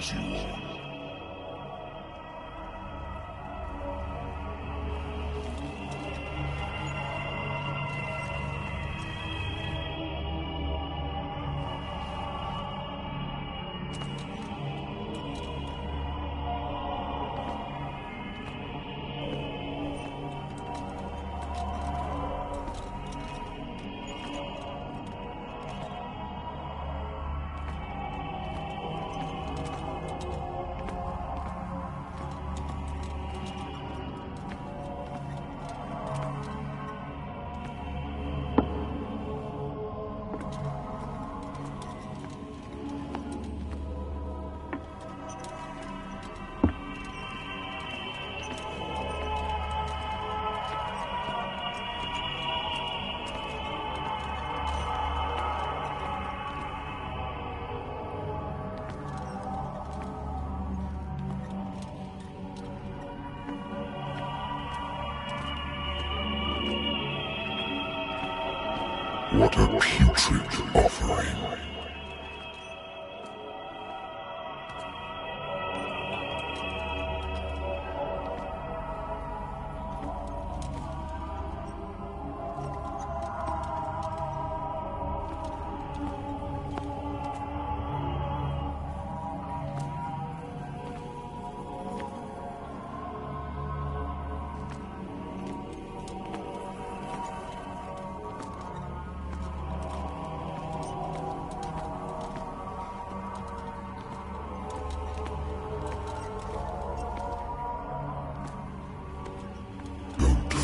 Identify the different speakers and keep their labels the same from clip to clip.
Speaker 1: turns you on. What a putrid offering.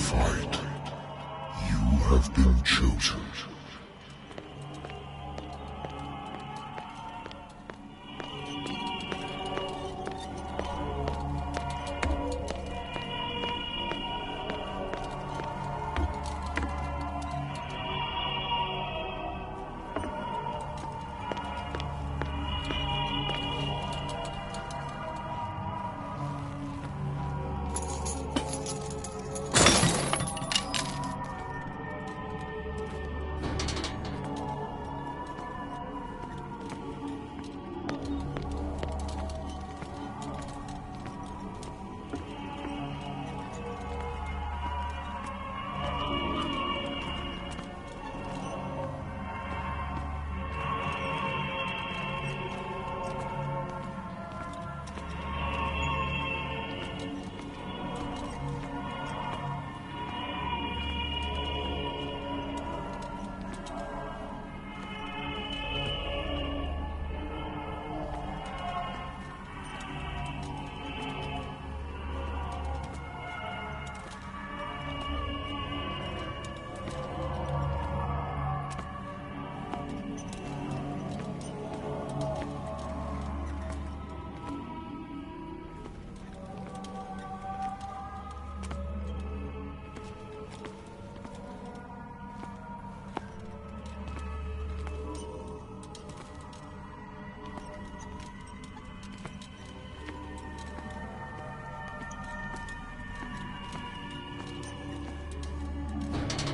Speaker 1: Fight. You have been chosen.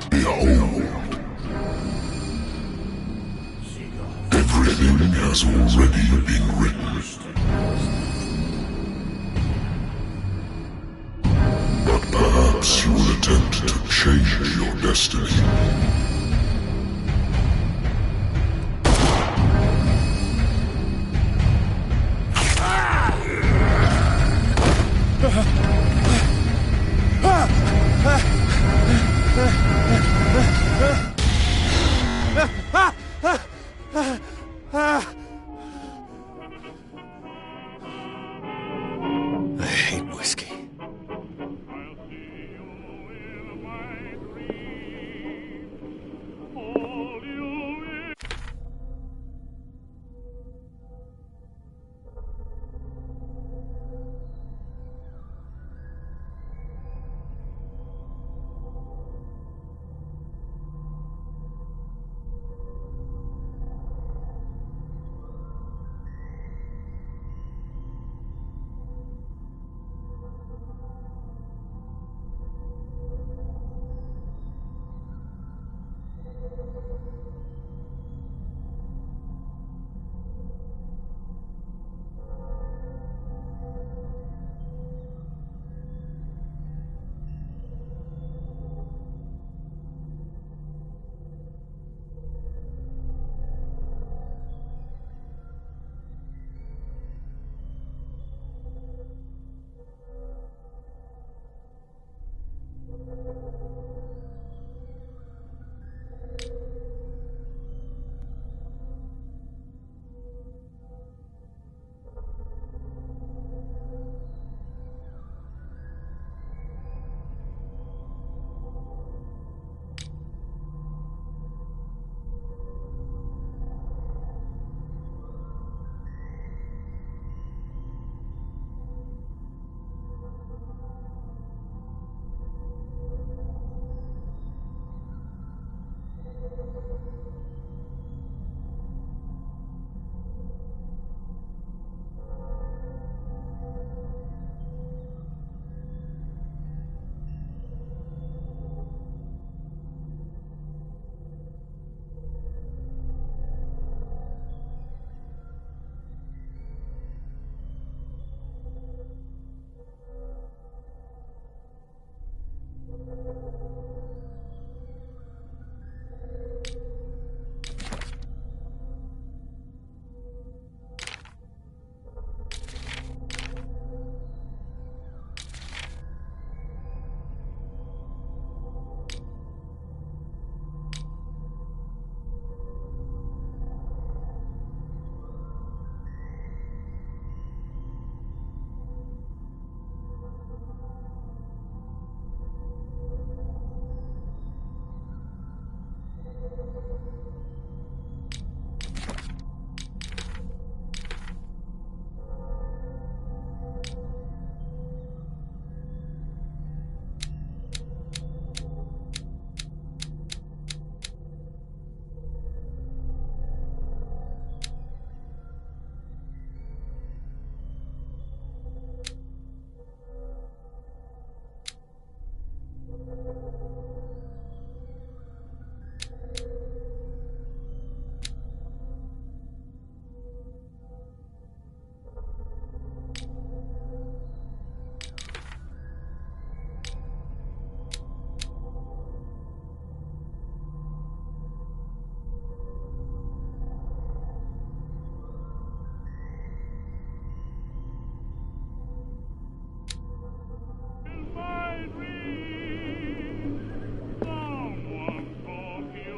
Speaker 1: Behold, everything has already been written. But perhaps you will attempt to change your destiny.
Speaker 2: I hate whiskey.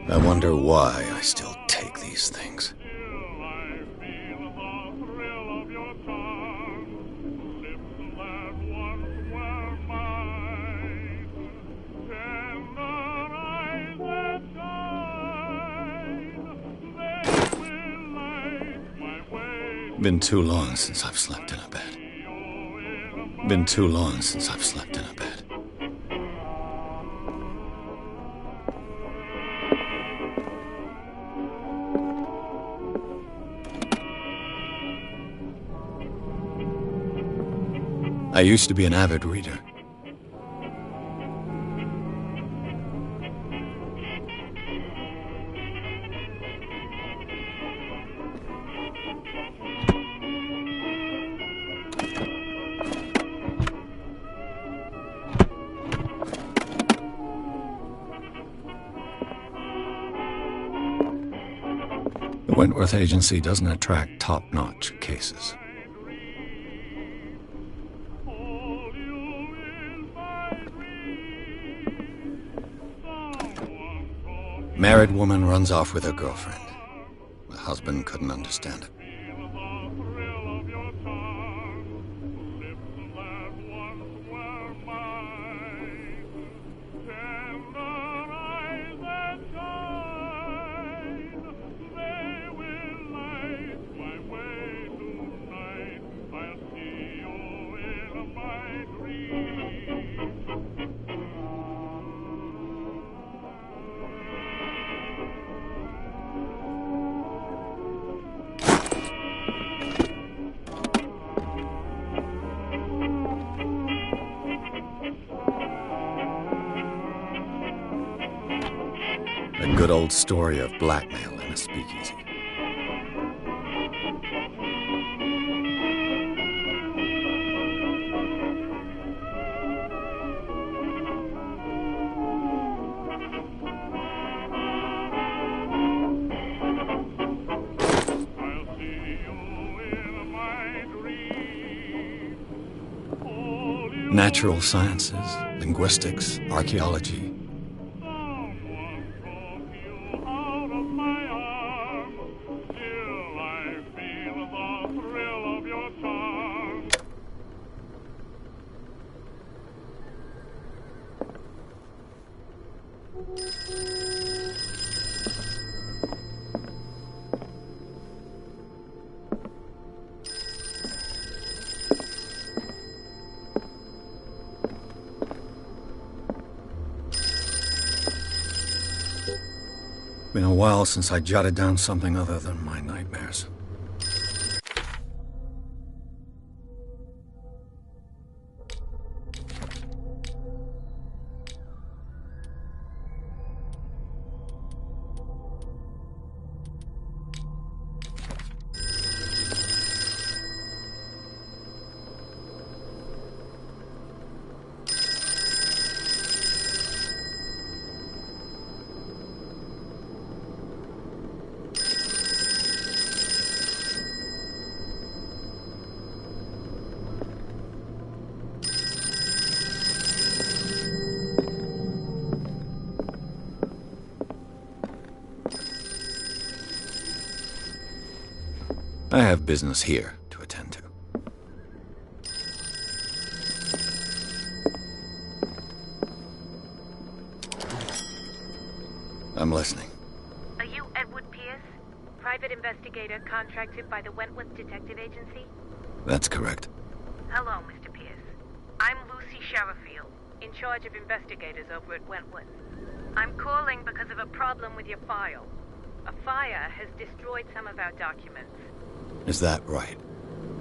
Speaker 2: I wonder why I still take these things. Been too long since I've slept in a bed. Been too long since I've slept in a bed. I used to be an avid reader. The Wentworth Agency doesn't attract top-notch cases. Married woman runs off with her girlfriend. The husband couldn't understand it. A good old story of blackmail in a speakeasy. Natural sciences, linguistics, archaeology. Been a while since I jotted down something other than my nightmares. I have business here to attend to. I'm listening.
Speaker 3: Are you Edward Pierce, private investigator contracted by the Wentworth Detective Agency?
Speaker 2: That's correct.
Speaker 3: Hello, Mr. Pierce. I'm Lucy Sherifield, in charge of investigators over at Wentworth. I'm calling because of a problem with your file. A fire has destroyed some of our documents.
Speaker 2: Is that right?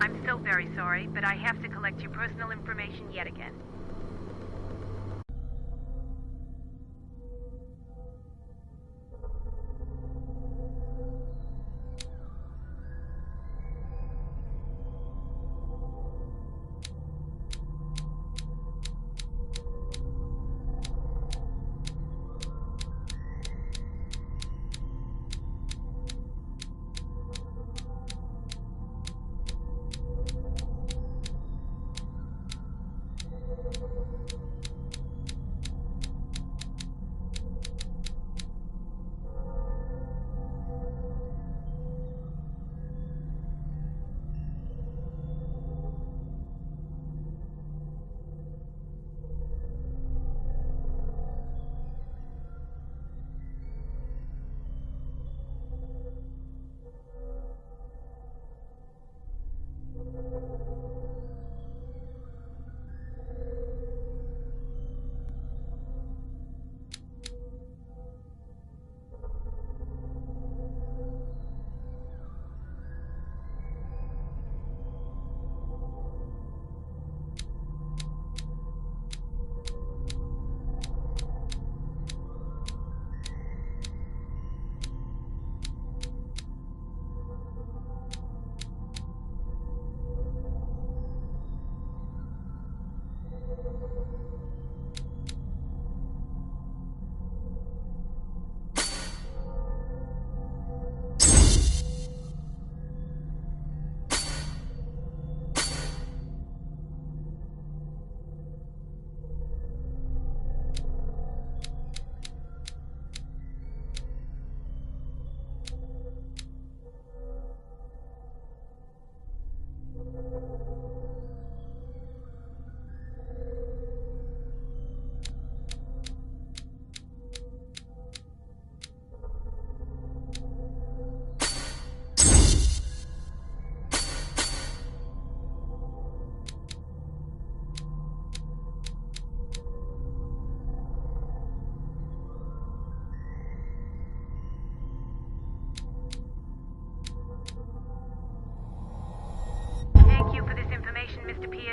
Speaker 3: I'm so very sorry, but I have to collect your personal information yet again.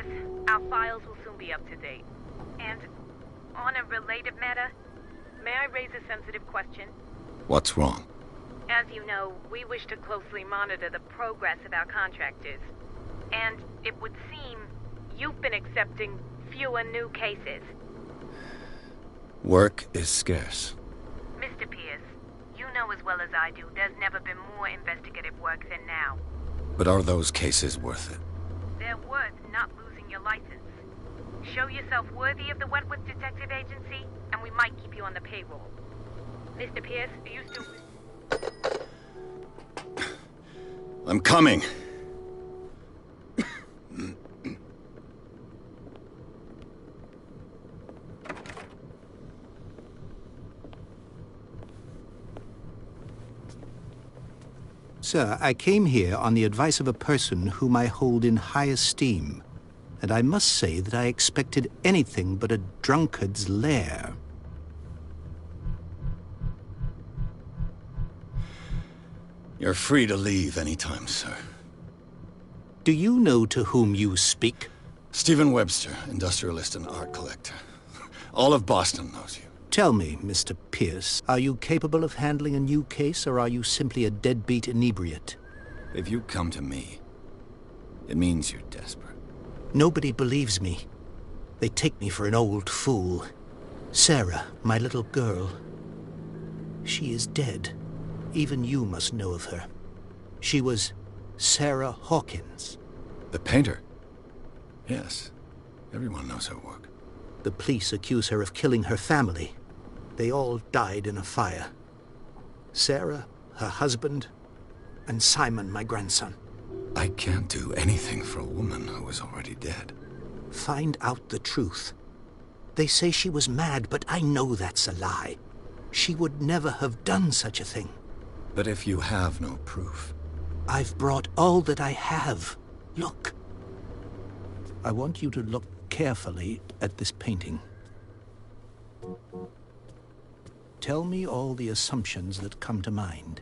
Speaker 3: Pierce, our files will soon be up to date. And on a related matter, may I raise a sensitive question?
Speaker 2: What's wrong?
Speaker 3: As you know, we wish to closely monitor the progress of our contractors. And it would seem you've been accepting fewer new cases.
Speaker 2: Work is scarce.
Speaker 3: Mr. Pierce, you know as well as I do there's never been more investigative work than now.
Speaker 2: But are those cases worth it?
Speaker 3: They're worth not losing your license. Show yourself worthy of the Wentworth Detective Agency, and we might keep you on the payroll. Mr. Pierce, are you still...
Speaker 2: I'm coming.
Speaker 4: Sir, I came here on the advice of a person whom I hold in high esteem, and I must say that I expected anything but a drunkard's lair.
Speaker 2: You're free to leave anytime, sir.
Speaker 4: Do you know to whom you speak?
Speaker 2: Stephen Webster, industrialist and art collector. All of Boston knows you.
Speaker 4: Tell me, Mr. Pierce, are you capable of handling a new case, or are you simply a deadbeat inebriate?
Speaker 2: If you come to me, it means you're desperate.
Speaker 4: Nobody believes me. They take me for an old fool. Sarah, my little girl, she is dead. Even you must know of her. She was Sarah Hawkins.
Speaker 2: The painter? Yes. Everyone knows her work.
Speaker 4: The police accuse her of killing her family. They all died in a fire. Sarah, her husband, and Simon, my grandson.
Speaker 2: I can't do anything for a woman who is already dead.
Speaker 4: Find out the truth. They say she was mad, but I know that's a lie. She would never have done such a thing.
Speaker 2: But if you have no proof...
Speaker 4: I've brought all that I have. Look. I want you to look carefully at this painting. Tell me all the assumptions that come to mind.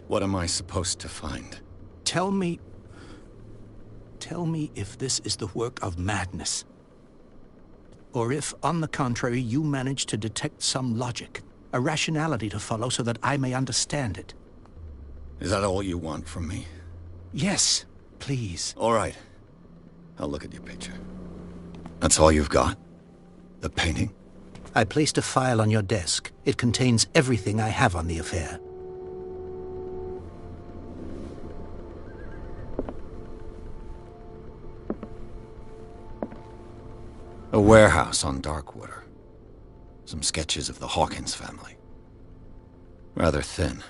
Speaker 2: What am I supposed to find?
Speaker 4: Tell me if this is the work of madness. Or if, on the contrary, you manage to detect some logic, a rationality to follow so that I may understand it.
Speaker 2: Is that all you want from me?
Speaker 4: Yes, please.
Speaker 2: All right. I'll look at your picture. That's all you've got? The painting?
Speaker 4: I placed a file on your desk. It contains everything I have on the affair.
Speaker 2: A warehouse on Darkwater. Some sketches of the Hawkins family. Rather thin.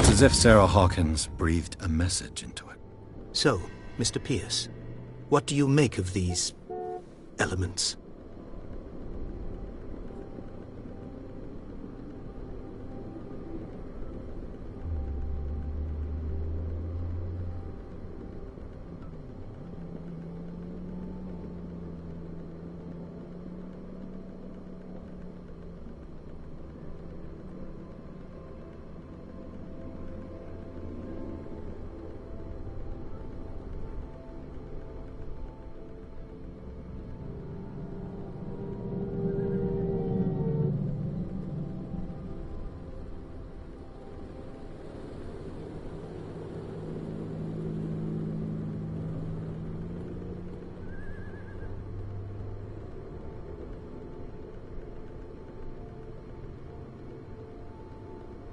Speaker 2: As if Sarah Hawkins breathed a message into it.
Speaker 4: So, Mr. Pierce, what do you make of these elements?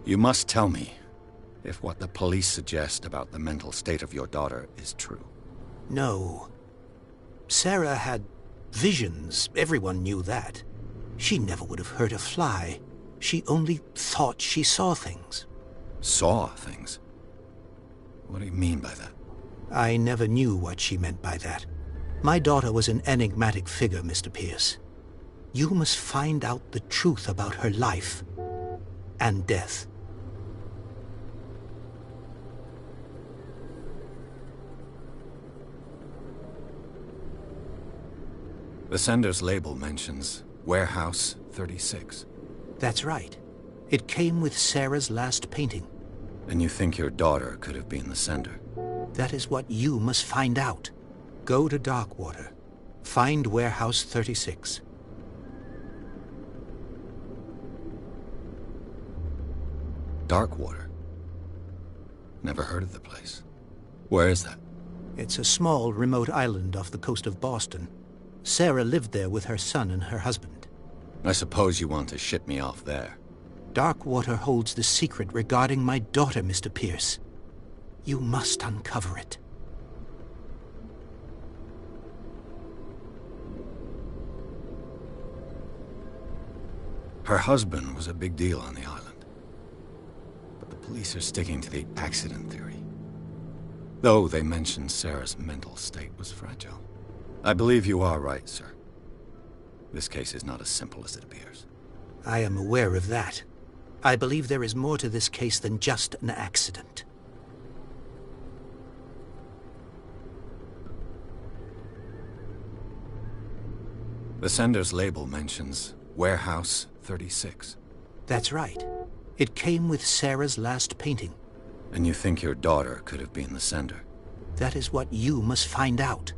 Speaker 2: You must tell me if what the police suggest about the mental state of your daughter is true.
Speaker 4: No. Sarah had visions. Everyone knew that. She never would have hurt a fly. She only thought she saw things.
Speaker 2: Saw things? What do you mean by that?
Speaker 4: I never knew what she meant by that. My daughter was an enigmatic figure, Mr. Pierce. You must find out the truth about her life and death.
Speaker 2: The sender's label mentions Warehouse 36.
Speaker 4: That's right. It came with Sarah's last painting.
Speaker 2: And you think your daughter could have been the sender?
Speaker 4: That is what you must find out. Go to Darkwater. Find Warehouse 36.
Speaker 2: Darkwater? Never heard of the place. Where is that?
Speaker 4: It's a small, remote island off the coast of Boston. Sarah lived there with her son and her husband.
Speaker 2: I suppose you want to ship me off there.
Speaker 4: Darkwater holds the secret regarding my daughter, Mr. Pierce. You must uncover it.
Speaker 2: Her husband was a big deal on the island. But the police are sticking to the accident theory. Though they mentioned Sarah's mental state was fragile. I believe you are right, sir. This case is not as simple as it appears.
Speaker 4: I am aware of that. I believe there is more to this case than just an accident.
Speaker 2: The sender's label mentions Warehouse 36.
Speaker 4: That's right. It came with Sarah's last painting.
Speaker 2: And you think your daughter could have been the sender?
Speaker 4: That is what you must find out.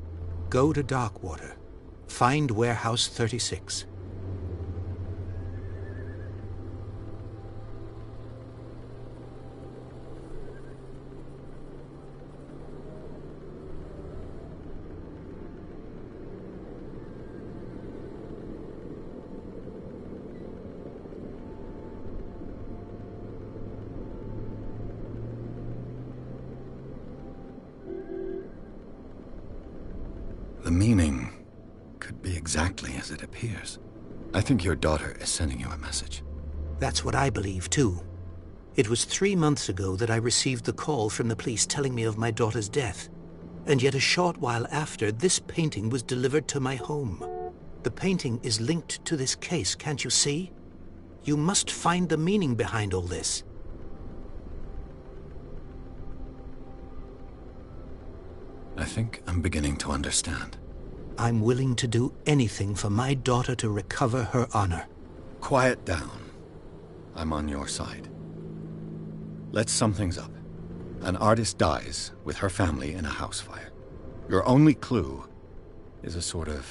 Speaker 4: Go to Darkwater. Find Warehouse 36.
Speaker 2: The meaning could be exactly as it appears. I think your daughter is sending you a message.
Speaker 4: That's what I believe, too. It was 3 months ago that I received the call from the police telling me of my daughter's death. And yet a short while after, this painting was delivered to my home. The painting is linked to this case, can't you see? You must find the meaning behind all this.
Speaker 2: I think I'm beginning to understand.
Speaker 4: I'm willing to do anything for my daughter to recover her honor.
Speaker 2: Quiet down. I'm on your side. Let's sum things up. An artist dies with her family in a house fire. Your only clue is a sort of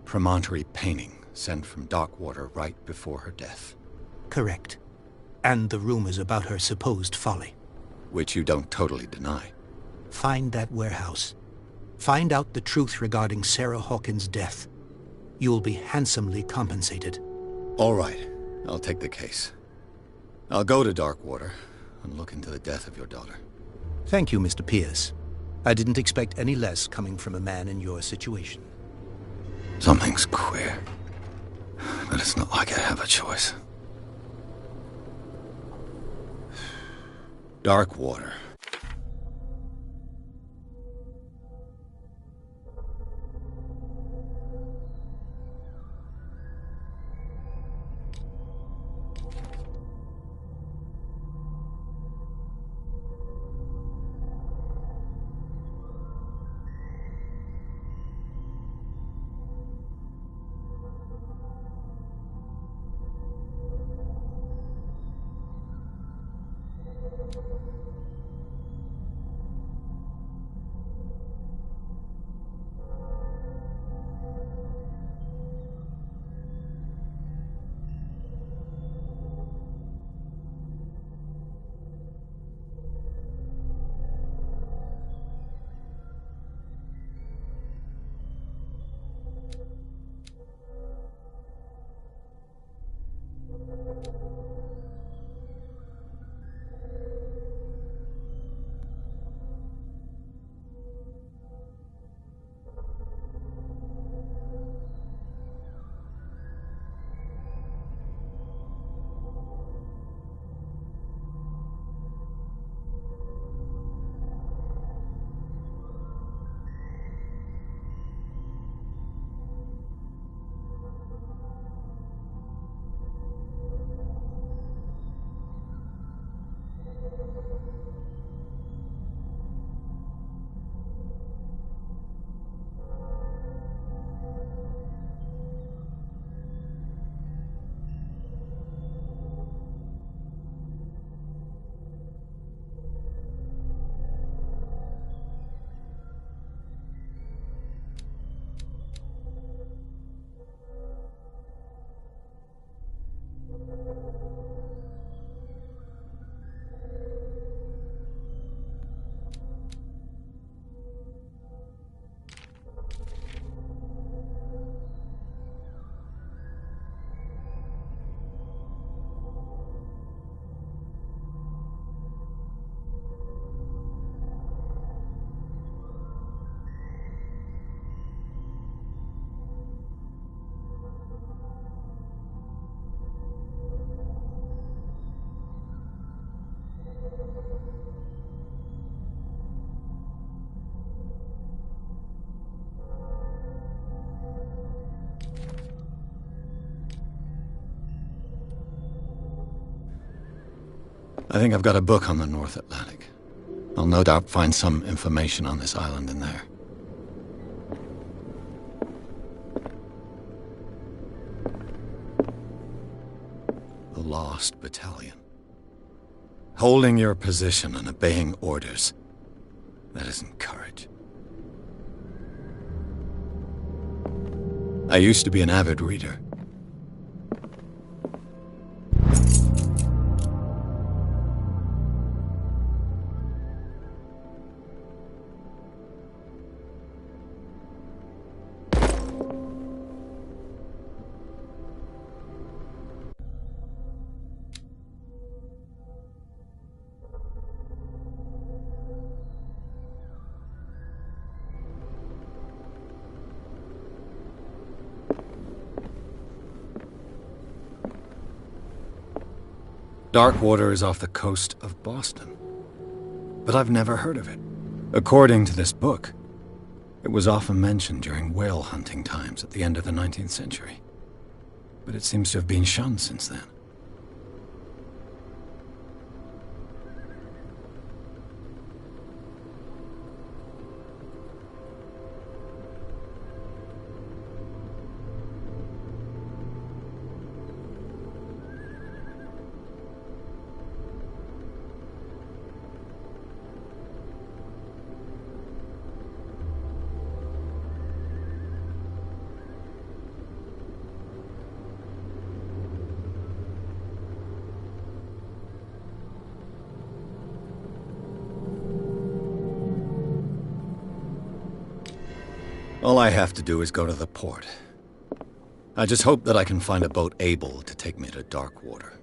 Speaker 2: promontory painting sent from Darkwater right before her death.
Speaker 4: Correct. And the rumors about her supposed folly.
Speaker 2: Which you don't totally deny.
Speaker 4: Find that warehouse. Find out the truth regarding Sarah Hawkins' death. You'll be handsomely compensated.
Speaker 2: All right. I'll take the case. I'll go to Darkwater and look into the death of your daughter.
Speaker 4: Thank you, Mr. Pierce. I didn't expect any less coming from a man in your situation.
Speaker 2: Something's queer. But it's not like I have a choice. Darkwater. I think I've got a book on the North Atlantic. I'll no doubt find some information on this island in there. The Lost Battalion. Holding your position and obeying orders. That isn't courage. I used to be an avid reader. Darkwater is off the coast of Boston, but I've never heard of it. According to this book, it was often mentioned during whale hunting times at the end of the 19th century, but it seems to have been shunned since then. All I have to do is go to the port. I just hope that I can find a boat able to take me to Darkwater.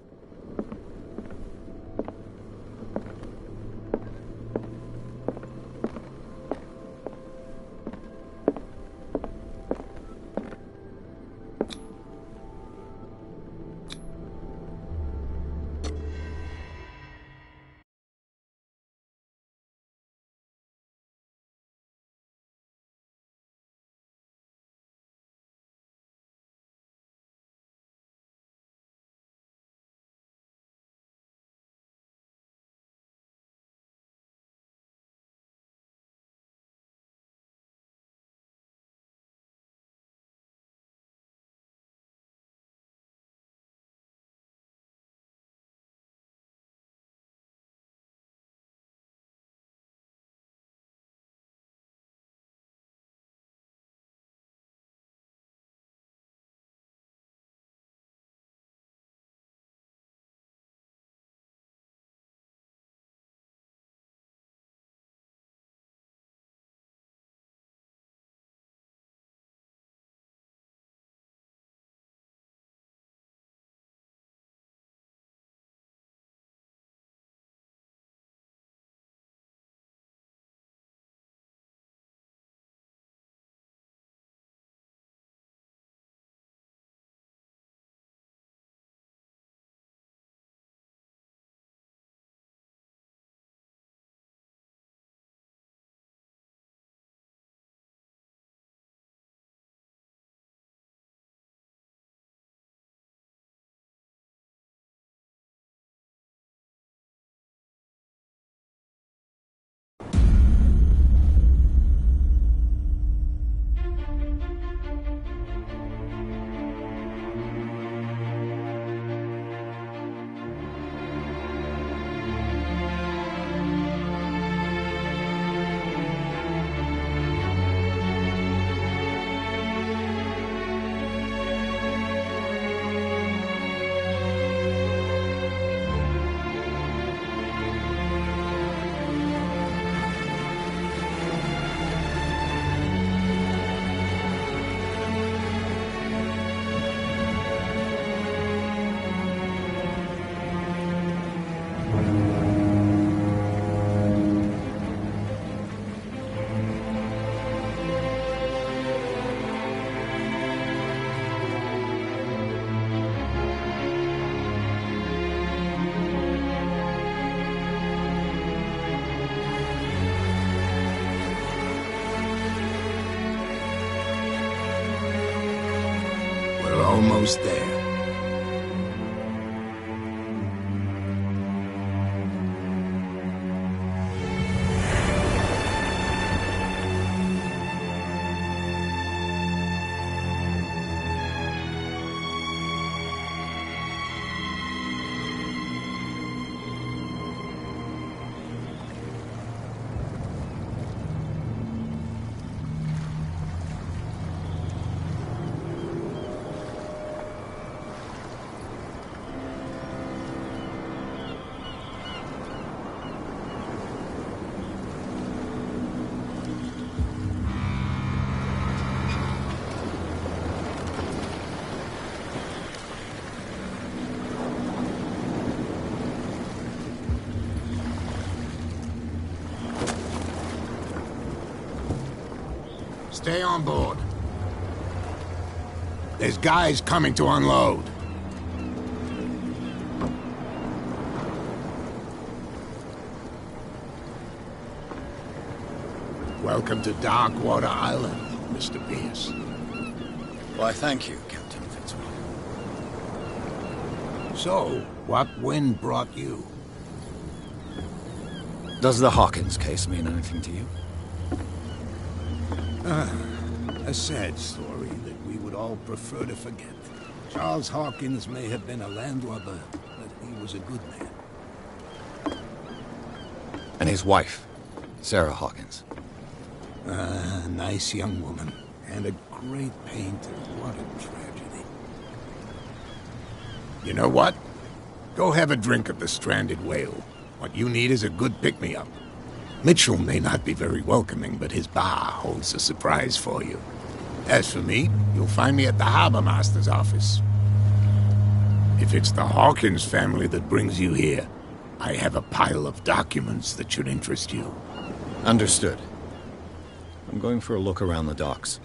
Speaker 5: Almost there. stay on board. There's guys coming to unload. Welcome to Darkwater Island, Mr. Pierce.
Speaker 2: Why, thank you, Captain Fitzroy.
Speaker 5: So, what wind brought you?
Speaker 2: Does the Hawkins case mean anything to you?
Speaker 5: A sad story that we would all prefer to forget. Charles Hawkins may have been a landlubber, but he was a good man.
Speaker 2: And his wife, Sarah Hawkins.
Speaker 5: A nice young woman, and a great painter. What a tragedy. You know what? Go have a drink at the Stranded Whale. What you need is a good pick-me-up. Mitchell may not be very welcoming, but his bar holds a surprise for you. As for me, you'll find me at the Harbor Master's office. If it's the Hawkins family that brings you here, I have a pile of documents that should interest you.
Speaker 2: Understood. I'm going for a look around the docks.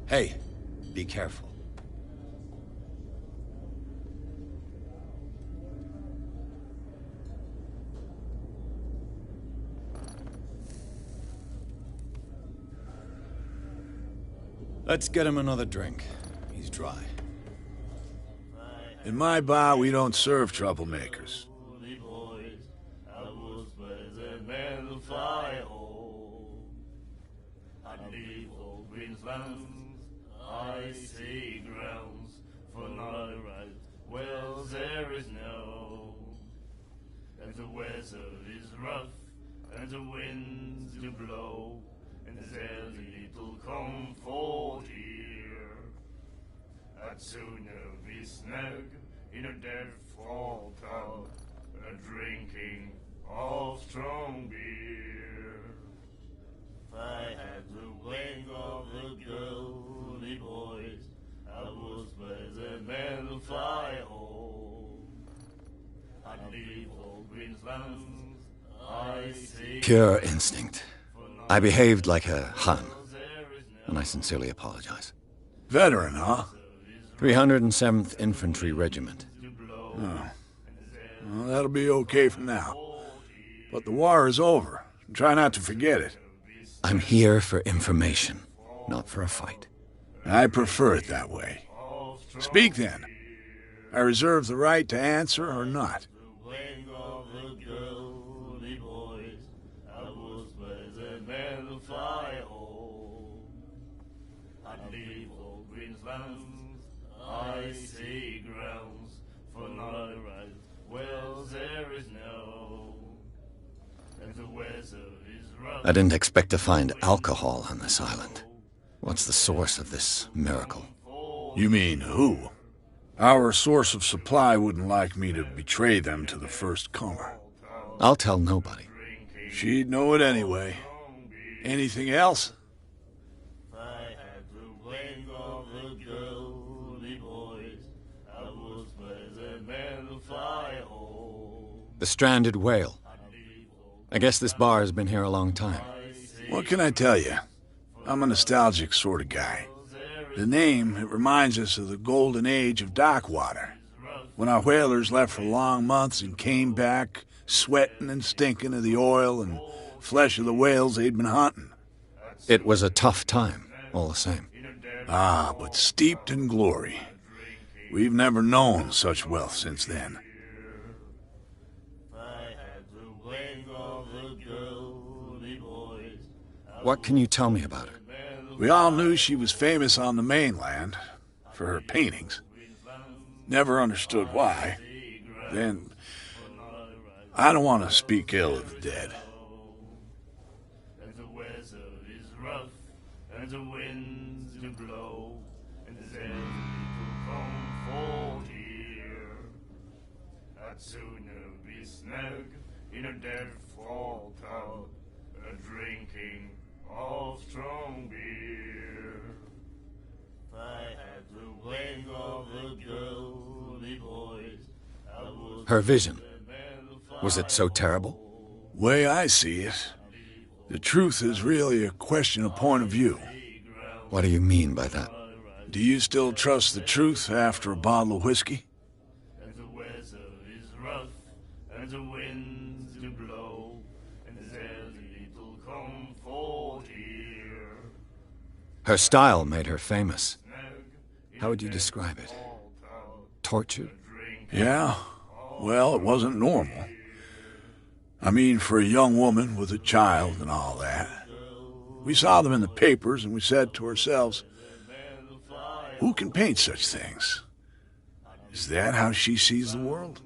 Speaker 2: Hey, be careful. Let's get him another drink. He's dry.
Speaker 6: In my bar, we don't serve troublemakers.
Speaker 7: Icy grounds for not right. Well, there is no, and the weather is rough, and the winds do blow, and there's little comfort here. I'd sooner be snug in a dead-fall tub, drinking of strong beer. If I had the wing of the girly boys, I was by the metal fly home. I'd leave all Greenslands, I see.
Speaker 2: Pure instinct. I behaved like a Hun, and I sincerely apologize.
Speaker 6: Veteran, huh?
Speaker 2: 307th Infantry Regiment.
Speaker 6: Well, that'll be okay for now. But the war is over. Try not to forget it.
Speaker 2: I'm here for information, not for a fight.
Speaker 6: I prefer it that way. Speak then. I reserve the right to answer or not.
Speaker 7: I see grounds for not rise. Wells there is no, and the weather is rough.
Speaker 2: I didn't expect to find alcohol on this island. What's the source of this miracle?
Speaker 6: You mean who? Our source of supply wouldn't like me to betray them to the first comer.
Speaker 2: I'll tell nobody.
Speaker 6: She'd know it anyway. Anything else?
Speaker 2: The stranded whale. I guess this bar has been here a long time.
Speaker 6: What can I tell you? I'm a nostalgic sort of guy. The name, it reminds us of the golden age of dockwater, when our whalers left for long months and came back sweating and stinking of the oil and flesh of the whales they'd been hunting.
Speaker 2: It was a tough time, all the same.
Speaker 6: Ah, but steeped in glory. We've never known such wealth since then.
Speaker 2: What can you tell me about her?
Speaker 6: We all knew she was famous on the mainland for her paintings. Never understood why. Then, I don't want to speak ill of the dead.
Speaker 7: And the weather is rough, and the winds do blow, and there's little comfort here. I'd sooner be snug in a dead fall tub, drinking of strong beer. If I had the wing of the girly boys, I would.
Speaker 2: Her vision. Was it so terrible?
Speaker 6: Way I see it, the truth is really a question of point of view.
Speaker 2: What do you mean by that?
Speaker 6: Do you still trust the truth after a bottle of whiskey?
Speaker 7: And the weather is rough, and the winds do blow, and there's little comfort here.
Speaker 2: Her style made her famous. How would you describe it? Tortured?
Speaker 6: Yeah, well, it wasn't normal. I mean, for a young woman with a child and all that. We saw them in the papers and we said to ourselves, who can paint such things? Is that how she sees the world?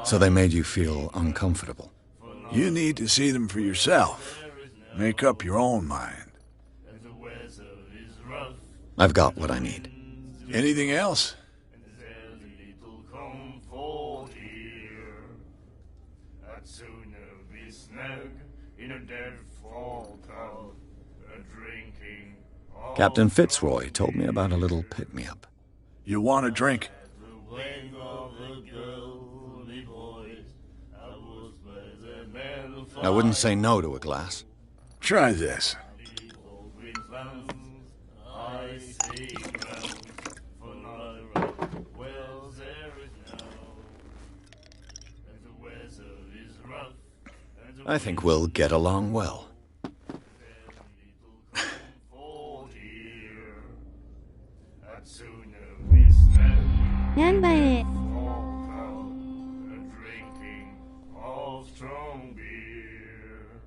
Speaker 2: So they made you feel uncomfortable.
Speaker 6: You need to see them for yourself. Make up your own mind.
Speaker 7: And the weather is rough,
Speaker 2: I've got what I need.
Speaker 6: Anything else?
Speaker 7: and there's little comfort here. I'd sooner be snug in a dead fall tub, drinking of
Speaker 2: Captain Fitzroy told me about a little pick-me-up.
Speaker 6: You want a drink?
Speaker 7: the wing of the girly boys. I was by the metal
Speaker 2: I wouldn't say no to a glass.
Speaker 6: Try this.
Speaker 7: green lands. I see grounds for not right. Well, there is no, and the weather is rough, and the
Speaker 2: I think we'll get along well.
Speaker 7: comfort here. I'd sooner be snug.
Speaker 8: なんばえ
Speaker 7: Drinking of strong beer.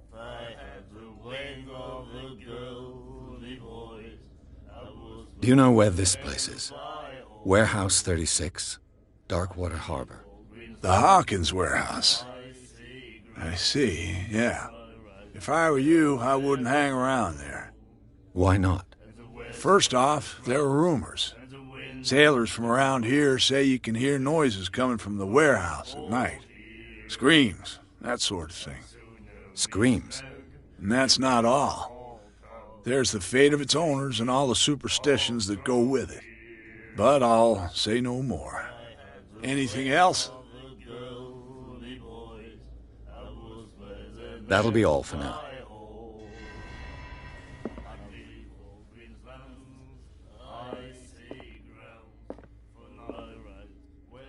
Speaker 7: If I had the wing of the girly boys, I was
Speaker 2: Do you know where this place is? Warehouse 36, Darkwater Harbor.
Speaker 6: The Hawkins warehouse. I see, yeah. If I were you, I wouldn't hang around there.
Speaker 2: Why not?
Speaker 6: First off, there are rumors. Sailors from around here say you can hear noises coming from the warehouse at night. Screams, that sort of thing.
Speaker 2: Screams.
Speaker 6: And that's not all. There's the fate of its owners and all the superstitions that go with it. But I'll say no more. Anything else?
Speaker 2: That'll be all for now.
Speaker 7: I see ground for not right. Well,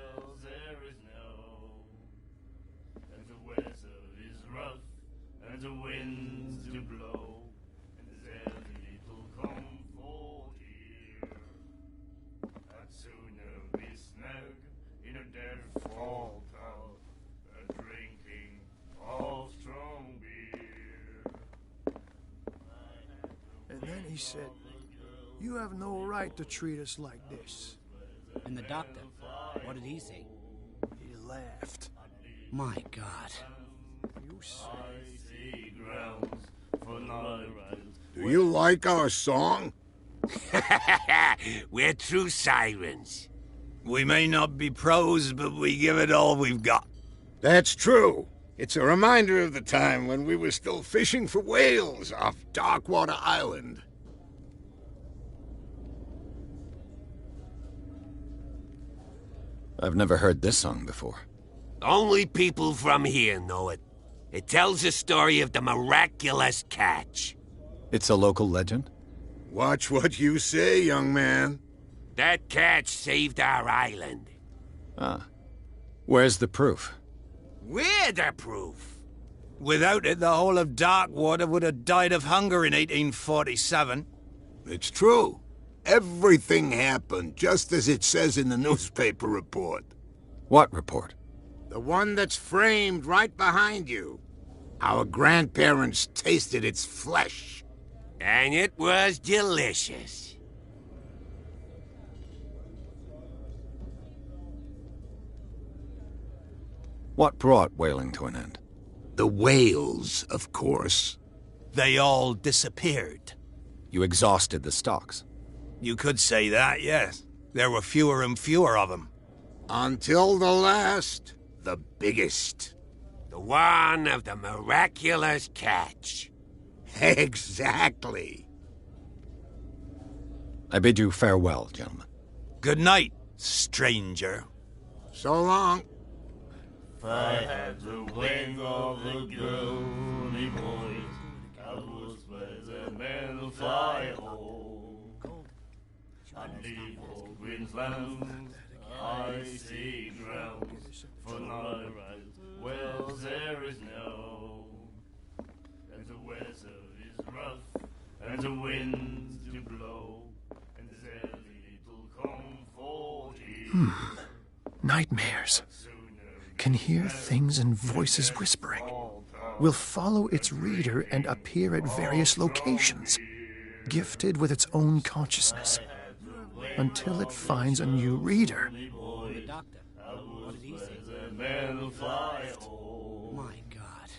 Speaker 8: said, "You have no right to treat us like this."
Speaker 9: And the doctor, what did he say?
Speaker 8: He laughed.
Speaker 9: My God.
Speaker 8: You say.
Speaker 5: Do you like our song?
Speaker 10: We're true sirens.
Speaker 2: We may not be pros, but we give it all we've got.
Speaker 5: That's true. It's a reminder of the time when we were still fishing for whales off Darkwater Island.
Speaker 2: I've never heard this song before.
Speaker 10: Only people from here know it. It tells the story of the miraculous catch.
Speaker 2: It's a local legend?
Speaker 5: Watch what you say, young man.
Speaker 10: That catch saved our island.
Speaker 2: Ah. Where's the proof?
Speaker 10: We're the proof.
Speaker 2: Without it, the whole of Darkwater would have died of hunger in 1847.
Speaker 5: It's true. Everything happened just as it says in the newspaper report.
Speaker 2: What report?
Speaker 5: The one that's framed right behind you. Our grandparents tasted its flesh.
Speaker 10: And it was delicious.
Speaker 2: What brought whaling to an end?
Speaker 5: The whales, of course.
Speaker 4: They all disappeared.
Speaker 2: You exhausted the stocks.
Speaker 4: You could say that, yes. There were fewer and fewer of them.
Speaker 5: Until the last, the biggest.
Speaker 10: The one of the miraculous catch.
Speaker 5: Exactly.
Speaker 2: I bid you farewell, gentlemen.
Speaker 4: Good night, stranger.
Speaker 5: So long.
Speaker 7: If I had the wing of the girly boys, I would spread the man fly home. I'd leave old Queensland, icy grounds, for night rides, wells there is no. And the weather is rough, and the winds do blow, and there's little comfort here.
Speaker 8: Nightmares. Can hear things and voices whispering. Will follow its reader and appear at various locations, gifted with its own consciousness, until it finds a new reader.
Speaker 9: The doctor, what did he say? My God.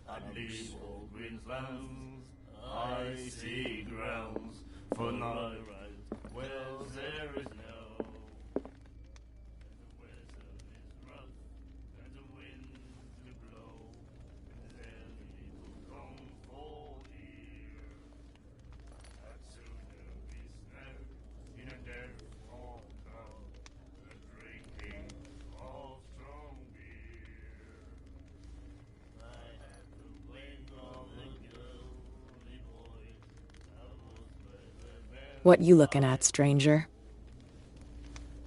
Speaker 7: I'd leave old Queensland's icy grounds for night rides. Well, there is no. And the weather is rough, and the winds do blow, and there's little comfort here. I'd sooner be snared in a dead fall town than drinking of strong beer. I had the wing of the girly boy. I was better than
Speaker 3: What you looking at, stranger?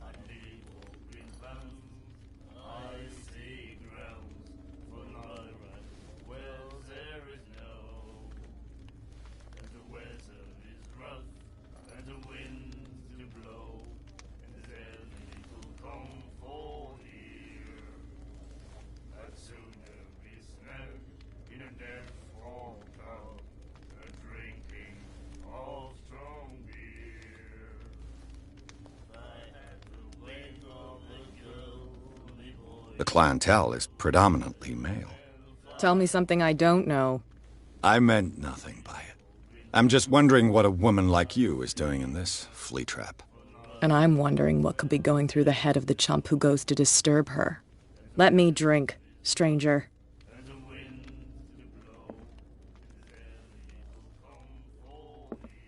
Speaker 7: I'd leave old Queensland, icy grounds for night rides. Well, there is no. And the weather is rough, and the winds do blow, and there's little comfort here. I'd sooner be snared in a dead fall town than drinking of strong beer. I had the wing of the girly boy.
Speaker 2: The clientele is predominantly male.
Speaker 3: Tell me something I don't know.
Speaker 2: I meant nothing by it. I'm just wondering what a woman like you is doing in this flea trap.
Speaker 3: And I'm wondering what could be going through the head of the chump who goes to disturb her. Let me drink, stranger.
Speaker 7: And the winds do blow, and there's little comfort here.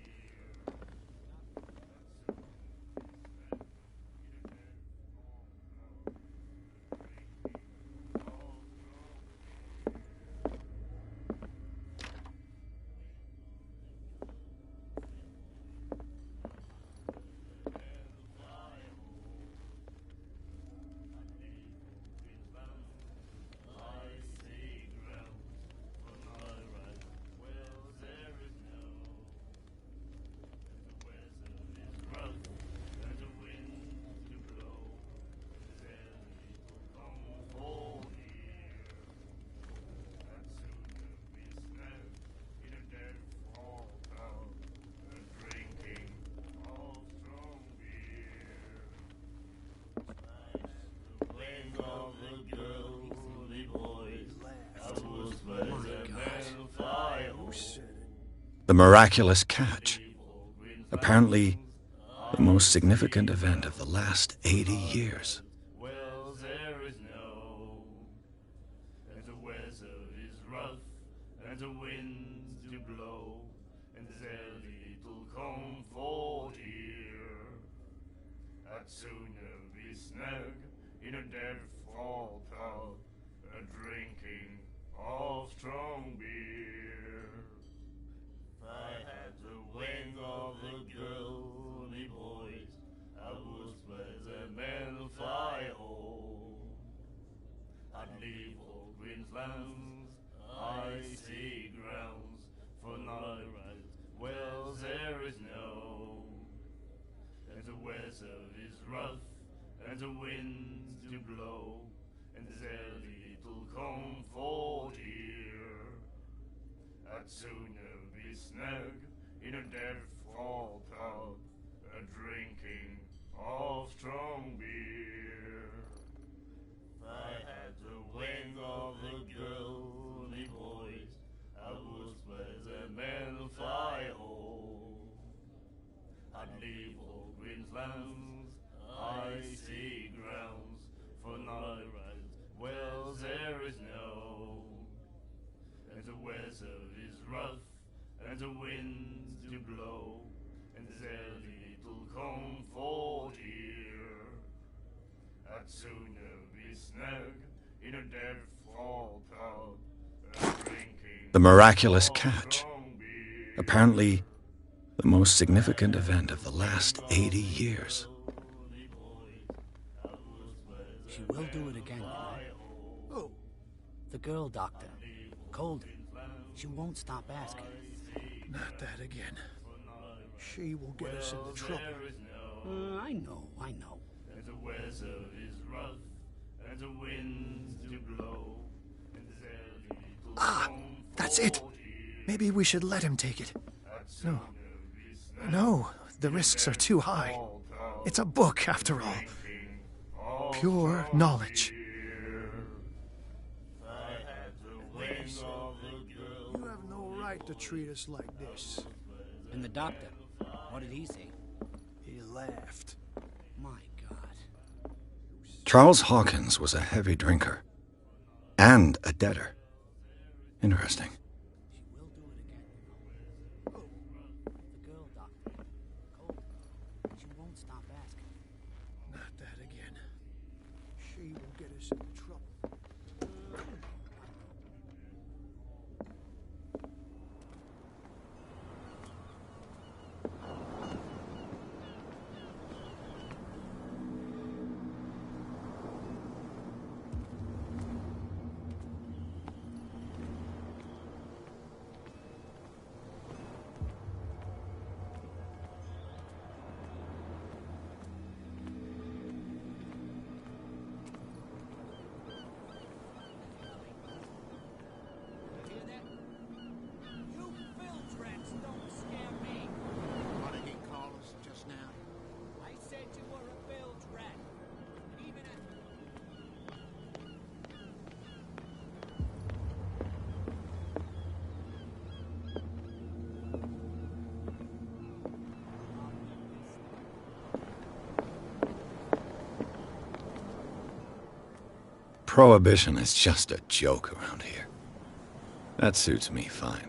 Speaker 2: The miraculous catch. Apparently, the most significant event of the last 80 years.
Speaker 7: Wells there is no, and the weather is rough, and the winds do blow, and there's little comfort here. I'd sooner be snug in a dead-fall pub, drinking of strong beer. If I had the wing of a girl, me boys, I would spread the metal fire home. I'd leave all Queensland's icy grounds for not right. Well, there is no, and the weather is rough, and the winds do blow, and there's little comfort here. I'd sooner be snug in a dead-fall pub, drinking of strong beer. If I had the wing of a girl, me boys, I would spread the metal fire home. I'd leave all Queensland's icy grounds for not right. Well, there is no, and the weather is rough, and the winds do blow, and there's little comfort here. I'd sooner be snug in a dead-fall pub, drinking.
Speaker 2: The miraculous catch. Apparently, the most significant event of the last 80 years.
Speaker 9: She will do it again, you know.
Speaker 4: Oh,
Speaker 9: The girl doctor. Colden. She won't stop asking.
Speaker 8: Not that again. She will get us into trouble.
Speaker 9: I know.
Speaker 7: And the weather is rough, and the winds do blow, and there's little
Speaker 8: That's it. Maybe we should let him take it.
Speaker 7: No.
Speaker 8: No, the risks are too high. It's a book, after all. Pure knowledge.
Speaker 4: you have no right to treat us like this.
Speaker 9: And the doctor. What did he say?
Speaker 4: He laughed.
Speaker 9: My God.
Speaker 2: Charles Hawkins was a heavy drinker. And a debtor. Interesting.
Speaker 9: She will do it again, you know. The girl doctor. Colden. She won't stop asking.
Speaker 8: Not that again. She will get us into trouble.
Speaker 9: Hear that? You bilge rats don't scare me.
Speaker 5: What did he call us just now?
Speaker 9: I said you were a bilge rat. Even at...
Speaker 2: Prohibition is just a joke around here. That suits me fine.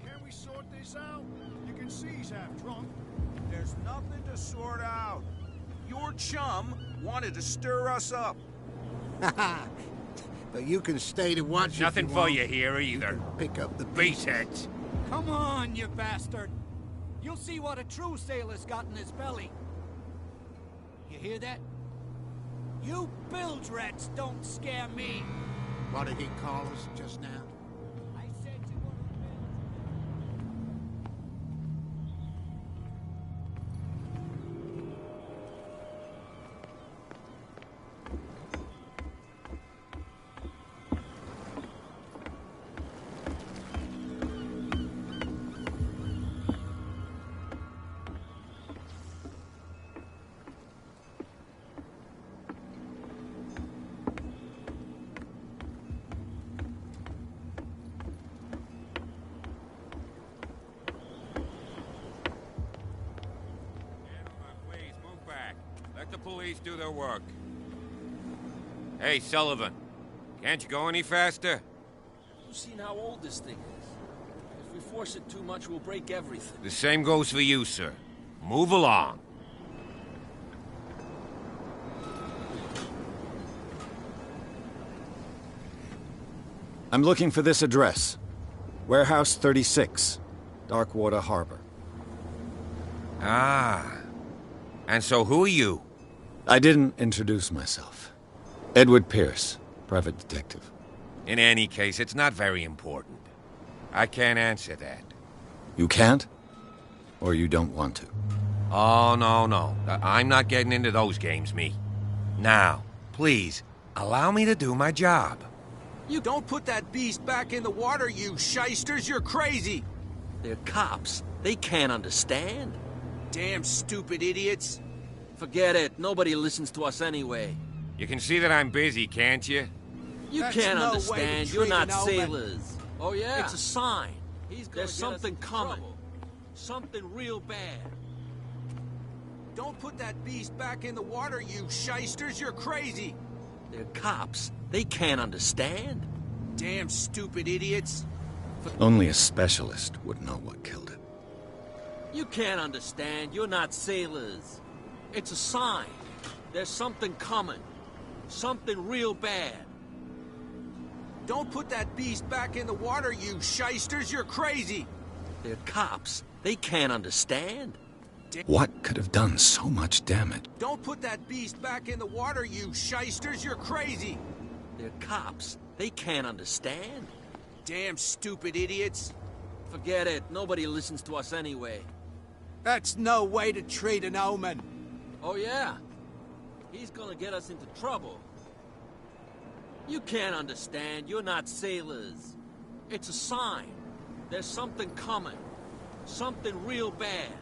Speaker 11: Can we sort this out? You can see he's half drunk.
Speaker 12: There's nothing to sort out. Your chum wanted to stir us up.
Speaker 5: But you can stay to watch.
Speaker 10: Nothing
Speaker 5: if you
Speaker 10: for
Speaker 5: want.
Speaker 10: you here either.
Speaker 5: Pick up the
Speaker 10: Beatheads.
Speaker 9: Come on, you bastard! You'll see what a true sailor's got in his belly. You hear that? You bilge rats don't scare me.
Speaker 5: What did he call us just now?
Speaker 9: I said you were a bilge.
Speaker 13: Let the police do their work. Hey, Sullivan. Can't you go any faster?
Speaker 14: You've seen how old this thing is. If we force it too much, we'll break everything.
Speaker 13: The same goes for you, sir. Move along.
Speaker 2: I'm looking for this address. Warehouse 36, Darkwater Harbor.
Speaker 13: Ah. And so who are you?
Speaker 2: I didn't introduce myself. Edward Pierce, private detective.
Speaker 13: In any case, it's not very important. I can't answer that.
Speaker 2: You can't? Or you don't want to?
Speaker 13: Oh, no. I'm not getting into those games, me. Now, please, allow me to do my job.
Speaker 12: You don't put that beast back in the water, you shysters. You're crazy.
Speaker 14: They're cops. They can't understand.
Speaker 12: Damn stupid idiots.
Speaker 14: Forget it. Nobody listens to us anyway.
Speaker 13: You can see that I'm busy, can't you?
Speaker 14: You
Speaker 12: That's
Speaker 14: can't
Speaker 12: no way to
Speaker 14: understand.
Speaker 12: treat
Speaker 14: You're not
Speaker 12: an old man.
Speaker 14: sailors. Oh, yeah? It's a sign. There's something coming.
Speaker 12: trouble.
Speaker 14: Something real bad.
Speaker 12: Don't put that beast back in the water, you shysters. You're crazy.
Speaker 14: They're cops. They can't understand.
Speaker 12: Damn stupid idiots.
Speaker 2: Only a specialist would know what killed it.
Speaker 14: You can't understand. You're not sailors. It's a sign. There's something coming. Something real bad.
Speaker 12: Don't put that beast back in the water, you shysters. You're crazy.
Speaker 14: They're cops. They can't understand.
Speaker 2: What could have done so much damage?
Speaker 12: Don't put that beast back in the water, you shysters. You're crazy.
Speaker 14: They're cops. They can't understand.
Speaker 12: Damn stupid idiots.
Speaker 14: Forget it. Nobody listens to us anyway.
Speaker 9: That's no way to treat an omen.
Speaker 14: Oh, yeah? He's gonna get us into trouble. You can't understand. You're not sailors. It's a sign. There's something coming. Something real bad.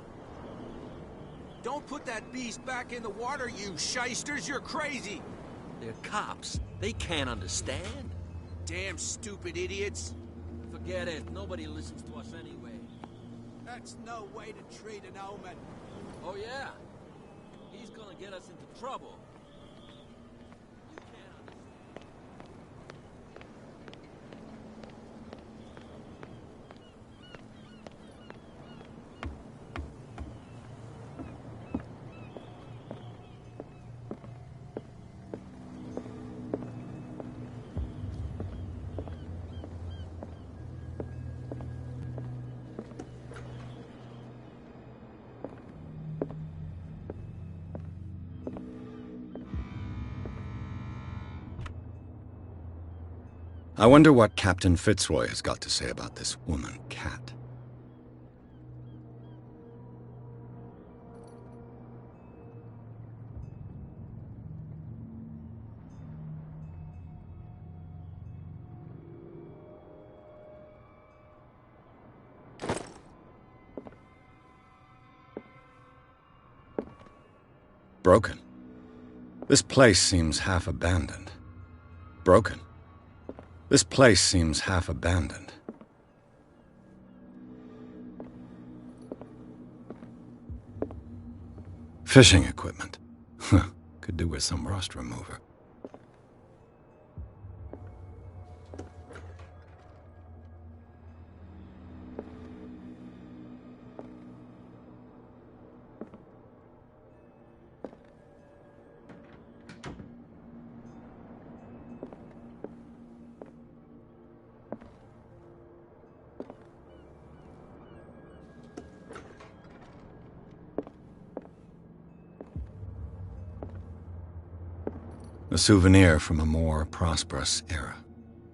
Speaker 12: Don't put that beast back in the water, you shysters. You're crazy.
Speaker 14: They're cops. They can't understand.
Speaker 12: Damn stupid idiots.
Speaker 14: Forget it. Nobody listens to us anyway.
Speaker 9: That's no way to treat an omen.
Speaker 14: Oh, yeah? He's gonna get us into trouble. You can't understand.
Speaker 2: I wonder what Captain Fitzroy has got to say about this woman, Cat. Broken. This place seems half abandoned. Broken. This place seems half abandoned. Fishing equipment. Could do with some rust remover. A souvenir from a more prosperous era.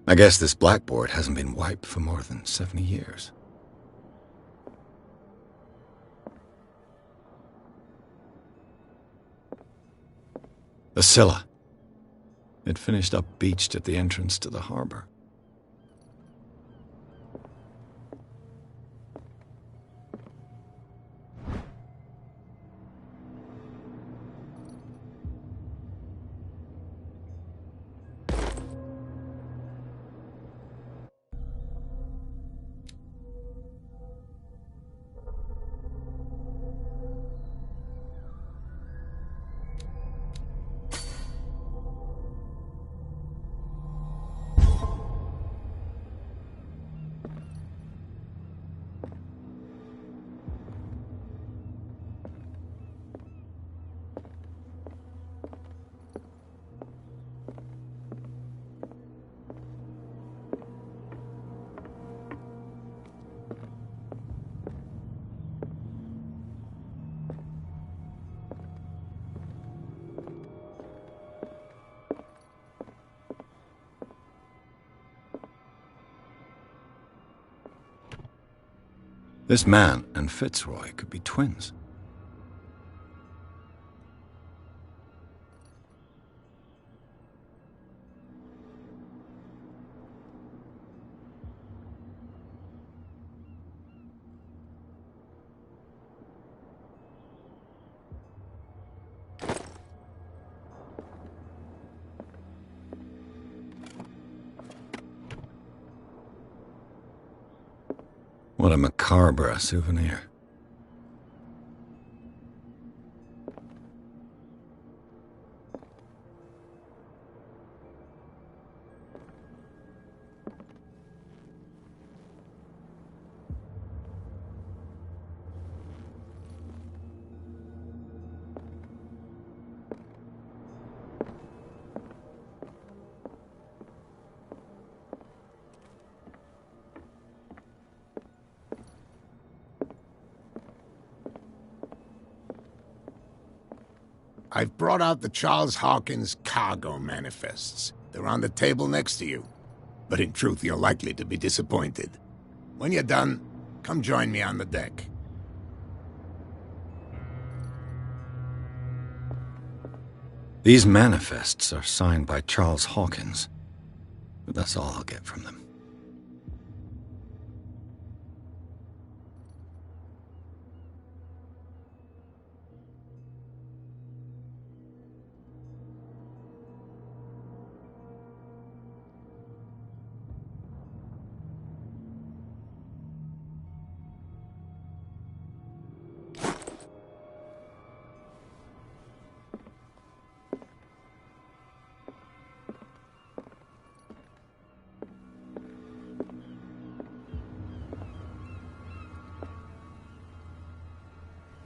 Speaker 2: I guess this blackboard hasn't been wiped for more than 70 years. The Scylla. It finished up beached at the entrance to the harbor. This man and Fitzroy could be twins. What a macabre souvenir.
Speaker 5: I've brought out the Charles Hawkins cargo manifests. They're on the table next to you. But in truth, you're likely to be disappointed. When you're done, come join me on the deck.
Speaker 2: These manifests are signed by Charles Hawkins, but that's all I'll get from them.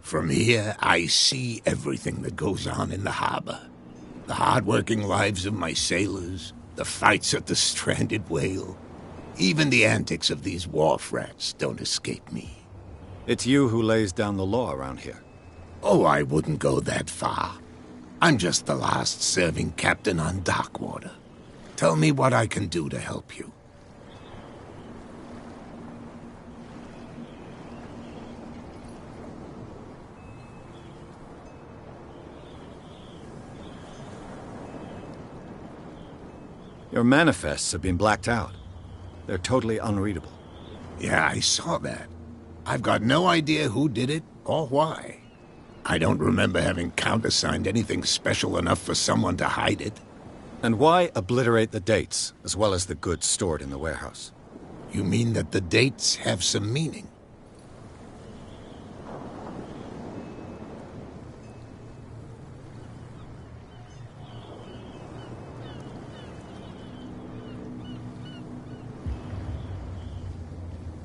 Speaker 5: From here, I see everything that goes on in the harbor. The hard-working lives of my sailors, the fights at the stranded whale. Even the antics of these wharf rats don't escape me.
Speaker 2: It's you who lays down the law around here.
Speaker 5: Oh, I wouldn't go that far. I'm just the last serving captain on Darkwater. Tell me what I can do to help you.
Speaker 2: Your manifests have been blacked out. They're totally unreadable.
Speaker 5: Yeah, I saw that. I've got no idea who did it or why. I don't remember having countersigned anything special enough for someone to hide it.
Speaker 2: And why obliterate the dates, as well as the goods stored in the warehouse?
Speaker 5: You mean that the dates have some meaning?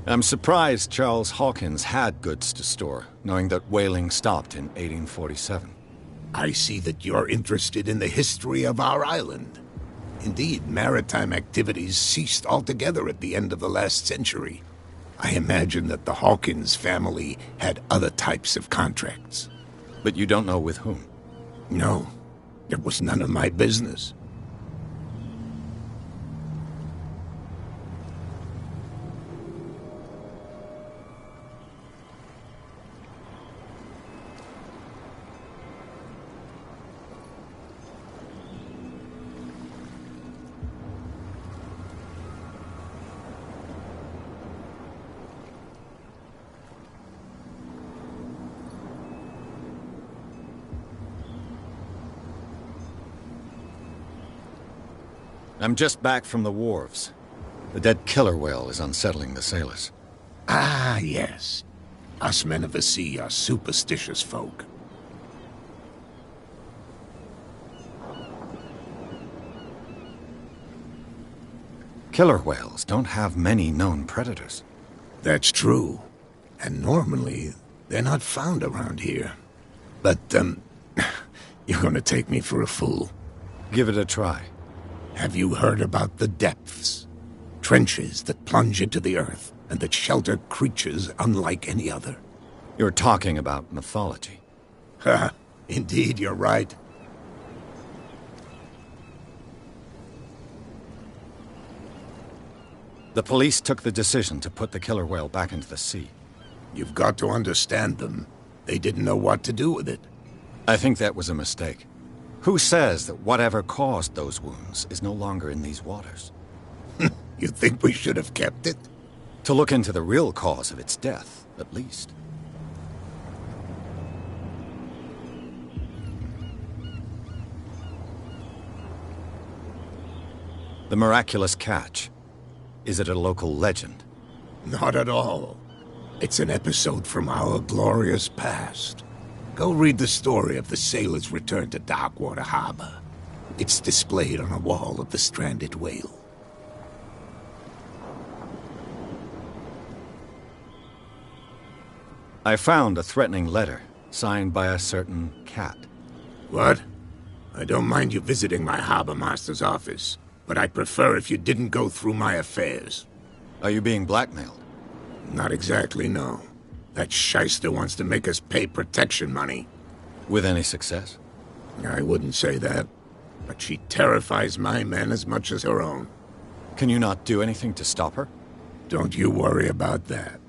Speaker 2: I'm surprised Charles Hawkins had goods to store, knowing that whaling stopped in 1847.
Speaker 5: I see that you're interested in the history of our island. Indeed, maritime activities ceased altogether at the end of the last century. I imagine that the Hawkins family had other types of contracts.
Speaker 2: But you don't know with whom?
Speaker 5: No, it was none of my business.
Speaker 2: I'm just back from the wharves. The dead killer whale is unsettling the sailors.
Speaker 5: Ah, yes. Us men of the sea are superstitious folk.
Speaker 2: Killer whales don't have many known predators.
Speaker 5: That's true. And normally, they're not found around here. But, you're gonna take me for a fool.
Speaker 2: Give it a try.
Speaker 5: Have you heard about the depths? Trenches that plunge into the earth and that shelter creatures unlike any other.
Speaker 2: You're talking about mythology.
Speaker 5: Ha! Indeed, you're right.
Speaker 2: The police took the decision to put the killer whale back into the sea.
Speaker 5: You've got to understand them. They didn't know what to do with it.
Speaker 2: I think that was a mistake. Who says that whatever caused those wounds is no longer in these waters?
Speaker 5: You think we should have kept it?
Speaker 2: To look into the real cause of its death, at least. The miraculous catch. Is it a local legend?
Speaker 5: Not at all. It's an episode from our glorious past. Go read the story of the sailor's return to Darkwater Harbor. It's displayed on a wall of the Stranded Whale.
Speaker 2: I found a threatening letter, signed by a certain cat.
Speaker 5: What? I don't mind you visiting my harbor master's office, but I'd prefer if you didn't go through my affairs.
Speaker 2: Are you being blackmailed?
Speaker 5: Not exactly, no. That shyster wants to make us pay protection money.
Speaker 2: With any success?
Speaker 5: I wouldn't say that, but she terrifies my men as much as her own.
Speaker 2: Can you not do anything to stop her?
Speaker 5: Don't you worry about that.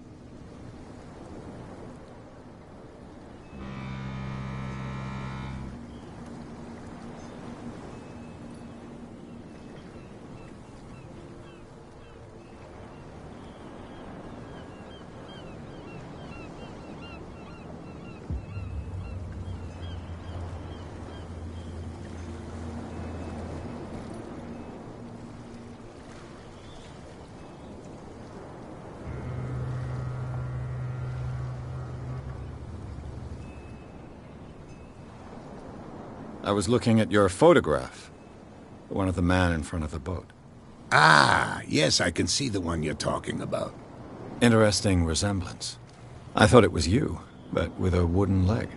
Speaker 2: I was looking at your photograph. One of the man in front of the boat.
Speaker 5: Ah, yes, I can see the one you're talking about.
Speaker 2: Interesting resemblance. I thought it was you, but with a wooden leg.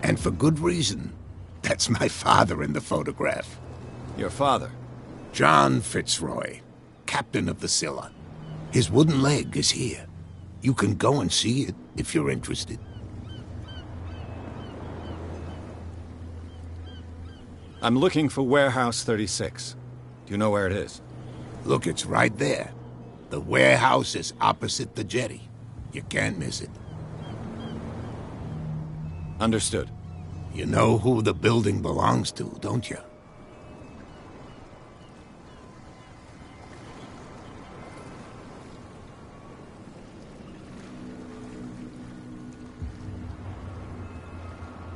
Speaker 5: And for good reason. That's my father in the photograph.
Speaker 2: Your father?
Speaker 5: John Fitzroy, captain of the Scylla. His wooden leg is here. You can go and see it if you're interested.
Speaker 2: I'm looking for Warehouse 36. Do you know where it is?
Speaker 5: Look, it's right there. The warehouse is opposite the jetty. You can't miss it.
Speaker 2: Understood.
Speaker 5: You know who the building belongs to, don't you?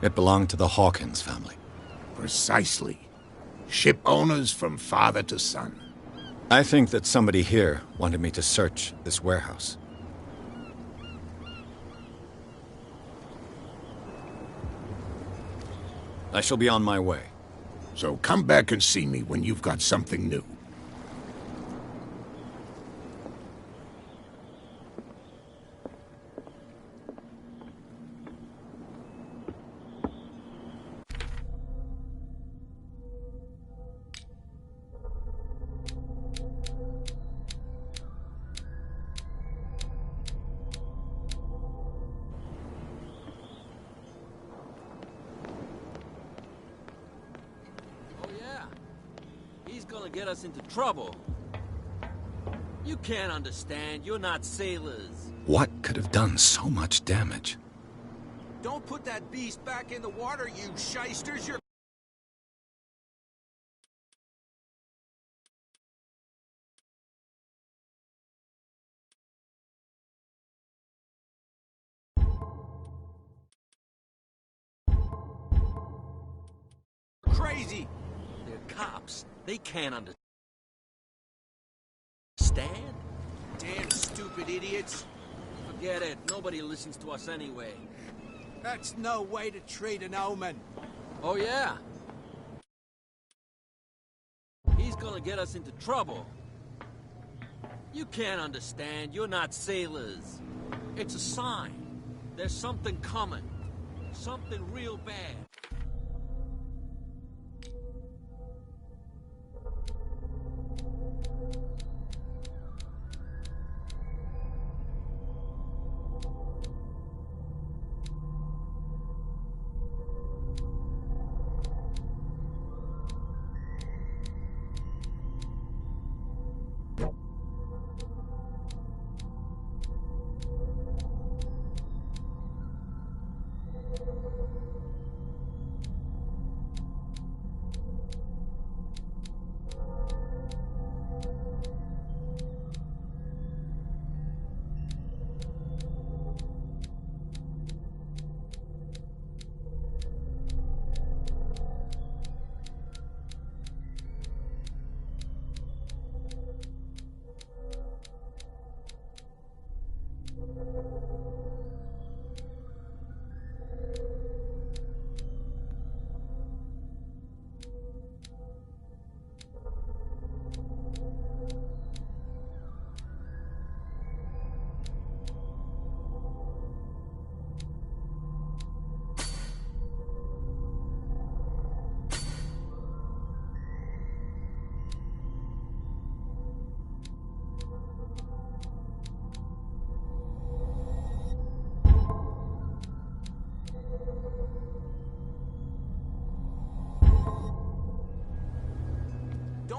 Speaker 2: It belonged to the Hawkins family.
Speaker 5: Precisely. Ship owners from father to son.
Speaker 2: I think that somebody here wanted me to search this warehouse. I shall be on my way.
Speaker 5: So come back and see me when you've got something new.
Speaker 14: Get us into trouble. You can't understand. You're not sailors.
Speaker 2: What could have done so much damage?
Speaker 12: Don't put that beast back in the water, you shysters. You're crazy.
Speaker 14: They're cops. They can't understand.
Speaker 12: Damn stupid idiots.
Speaker 14: Forget it. Nobody listens to us anyway.
Speaker 9: That's no way to treat an omen.
Speaker 14: Oh, yeah? He's gonna get us into trouble. You can't understand. You're not sailors. It's a sign. There's something coming. Something real bad.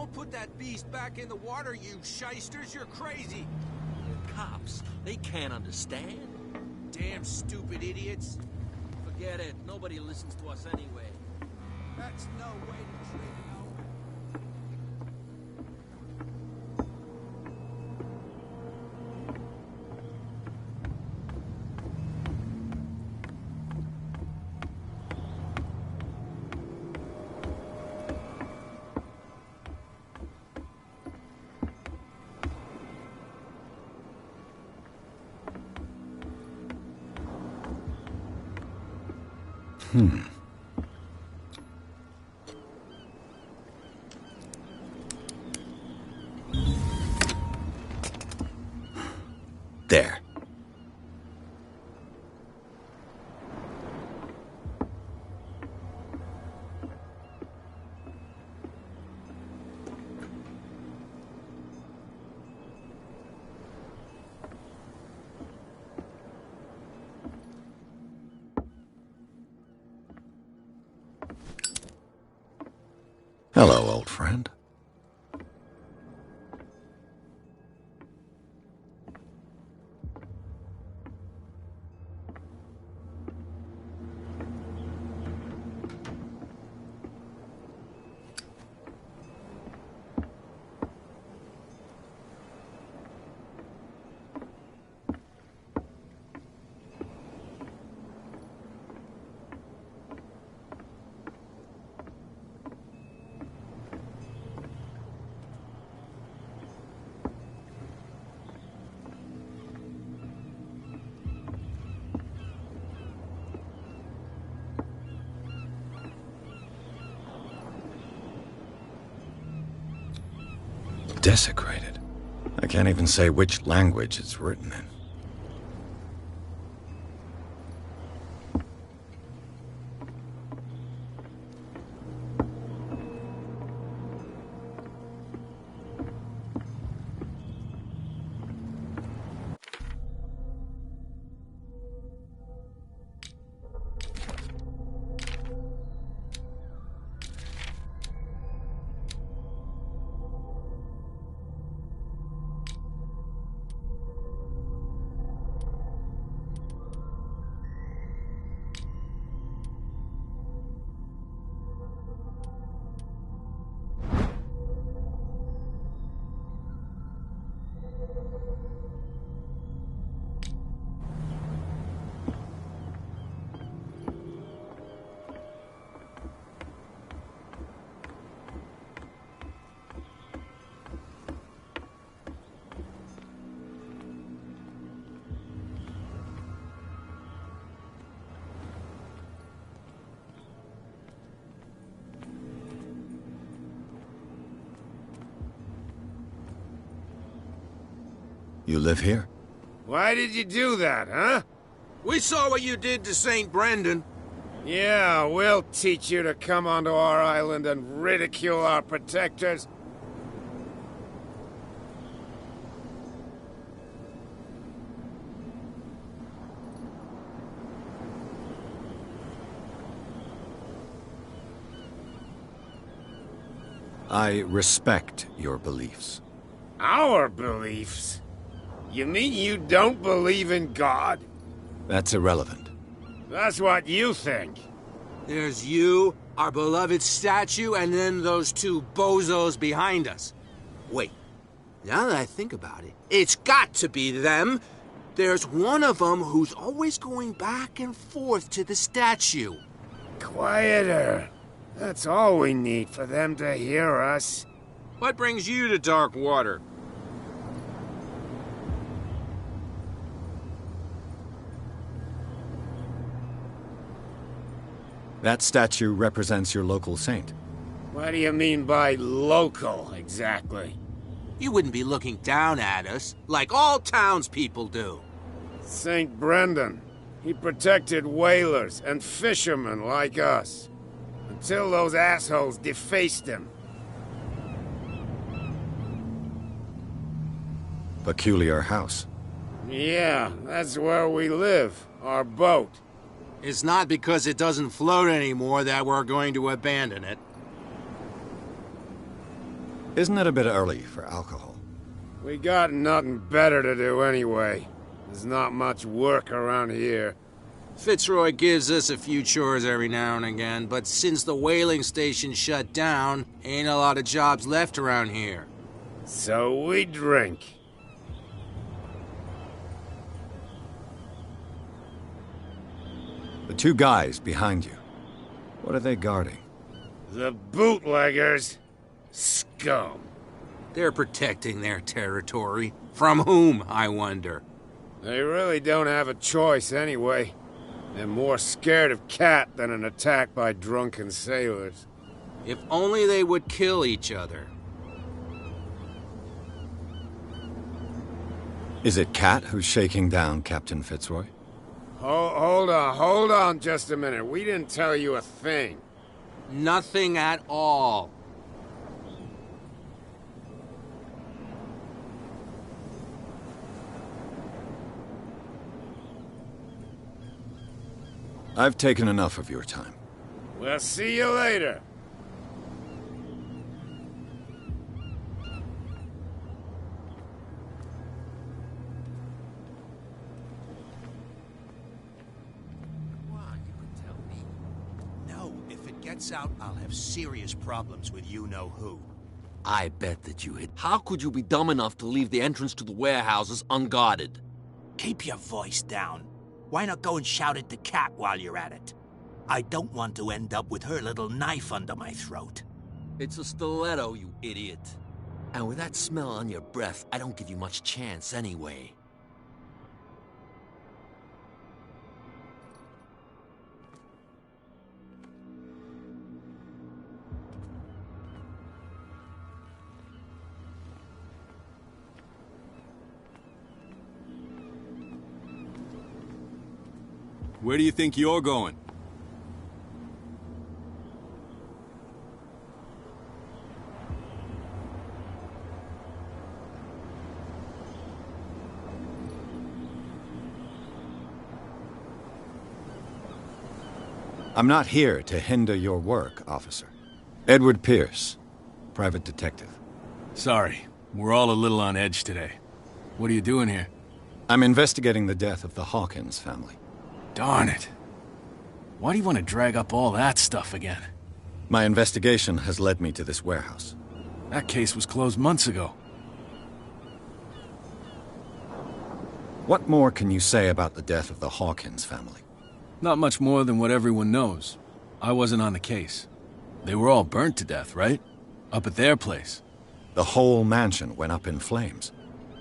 Speaker 12: Don't put that beast back in the water, you shysters. You're crazy.
Speaker 14: The cops, they can't understand.
Speaker 12: Damn stupid idiots.
Speaker 14: Forget it. Nobody listens to us anyway.
Speaker 9: That's no way to treat an old.
Speaker 2: There. Hello, old friend. Desecrated. I can't even say which language it's written in. You live here?
Speaker 15: Why did you do that, huh?
Speaker 12: We saw what you did to St. Brendan.
Speaker 15: Yeah, we'll teach you to come onto our island and ridicule our protectors.
Speaker 2: I respect your beliefs.
Speaker 15: Our beliefs? You mean you don't believe in God?
Speaker 2: That's irrelevant.
Speaker 15: That's what you think.
Speaker 12: There's you, our beloved statue, and then those two bozos behind us. Wait, now that I think about it, it's got to be them. There's one of them who's always going back and forth to the statue.
Speaker 15: Quieter. That's all we need for them to hear us.
Speaker 12: What brings you to Darkwater?
Speaker 2: That statue represents your local saint.
Speaker 15: What do you mean by local, exactly?
Speaker 12: You wouldn't be looking down at us, like all townspeople do.
Speaker 15: St. Brendan. He protected whalers and fishermen like us. Until those assholes defaced him.
Speaker 2: Peculiar house.
Speaker 15: Yeah, that's where we live. Our boat.
Speaker 12: It's not because it doesn't float anymore that we're going to abandon it.
Speaker 2: Isn't it a bit early for alcohol?
Speaker 15: We got nothing better to do anyway. There's not much work around here.
Speaker 12: Fitzroy gives us a few chores every now and again, but since the whaling station shut down, ain't a lot of jobs left around here.
Speaker 15: So we drink.
Speaker 2: The two guys behind you, what are they guarding?
Speaker 15: The bootleggers. Scum.
Speaker 12: They're protecting their territory. From whom, I wonder?
Speaker 15: They really don't have a choice anyway. They're more scared of Cat than an attack by drunken sailors.
Speaker 12: If only they would kill each other.
Speaker 2: Is it Cat who's shaking down Captain Fitzroy?
Speaker 15: Hold on just a minute. We didn't tell you a thing.
Speaker 12: Nothing at all.
Speaker 2: I've taken enough of your time.
Speaker 15: We'll see you later.
Speaker 4: No, if it gets out, I'll have serious problems with you-know-who.
Speaker 14: I bet that you hit. How could you be dumb enough to leave the entrance to the warehouses unguarded?
Speaker 4: Keep your voice down. Why not go and shout at the Cat while you're at it? I don't want to end up with her little knife under my throat.
Speaker 14: It's a stiletto, you idiot. And with that smell on your breath, I don't give you much chance anyway.
Speaker 16: Where do you think you're going?
Speaker 2: I'm not here to hinder your work, officer. Edward Pierce, private detective.
Speaker 16: Sorry, we're all a little on edge today. What are you doing here?
Speaker 2: I'm investigating the death of the Hawkins family.
Speaker 16: Darn it. Why do you want to drag up all that stuff again?
Speaker 2: My investigation has led me to this warehouse.
Speaker 16: That case was closed months ago.
Speaker 2: What more can you say about the death of the Hawkins family?
Speaker 16: Not much more than what everyone knows. I wasn't on the case. They were all burnt to death, right? Up at their place.
Speaker 2: The whole mansion went up in flames.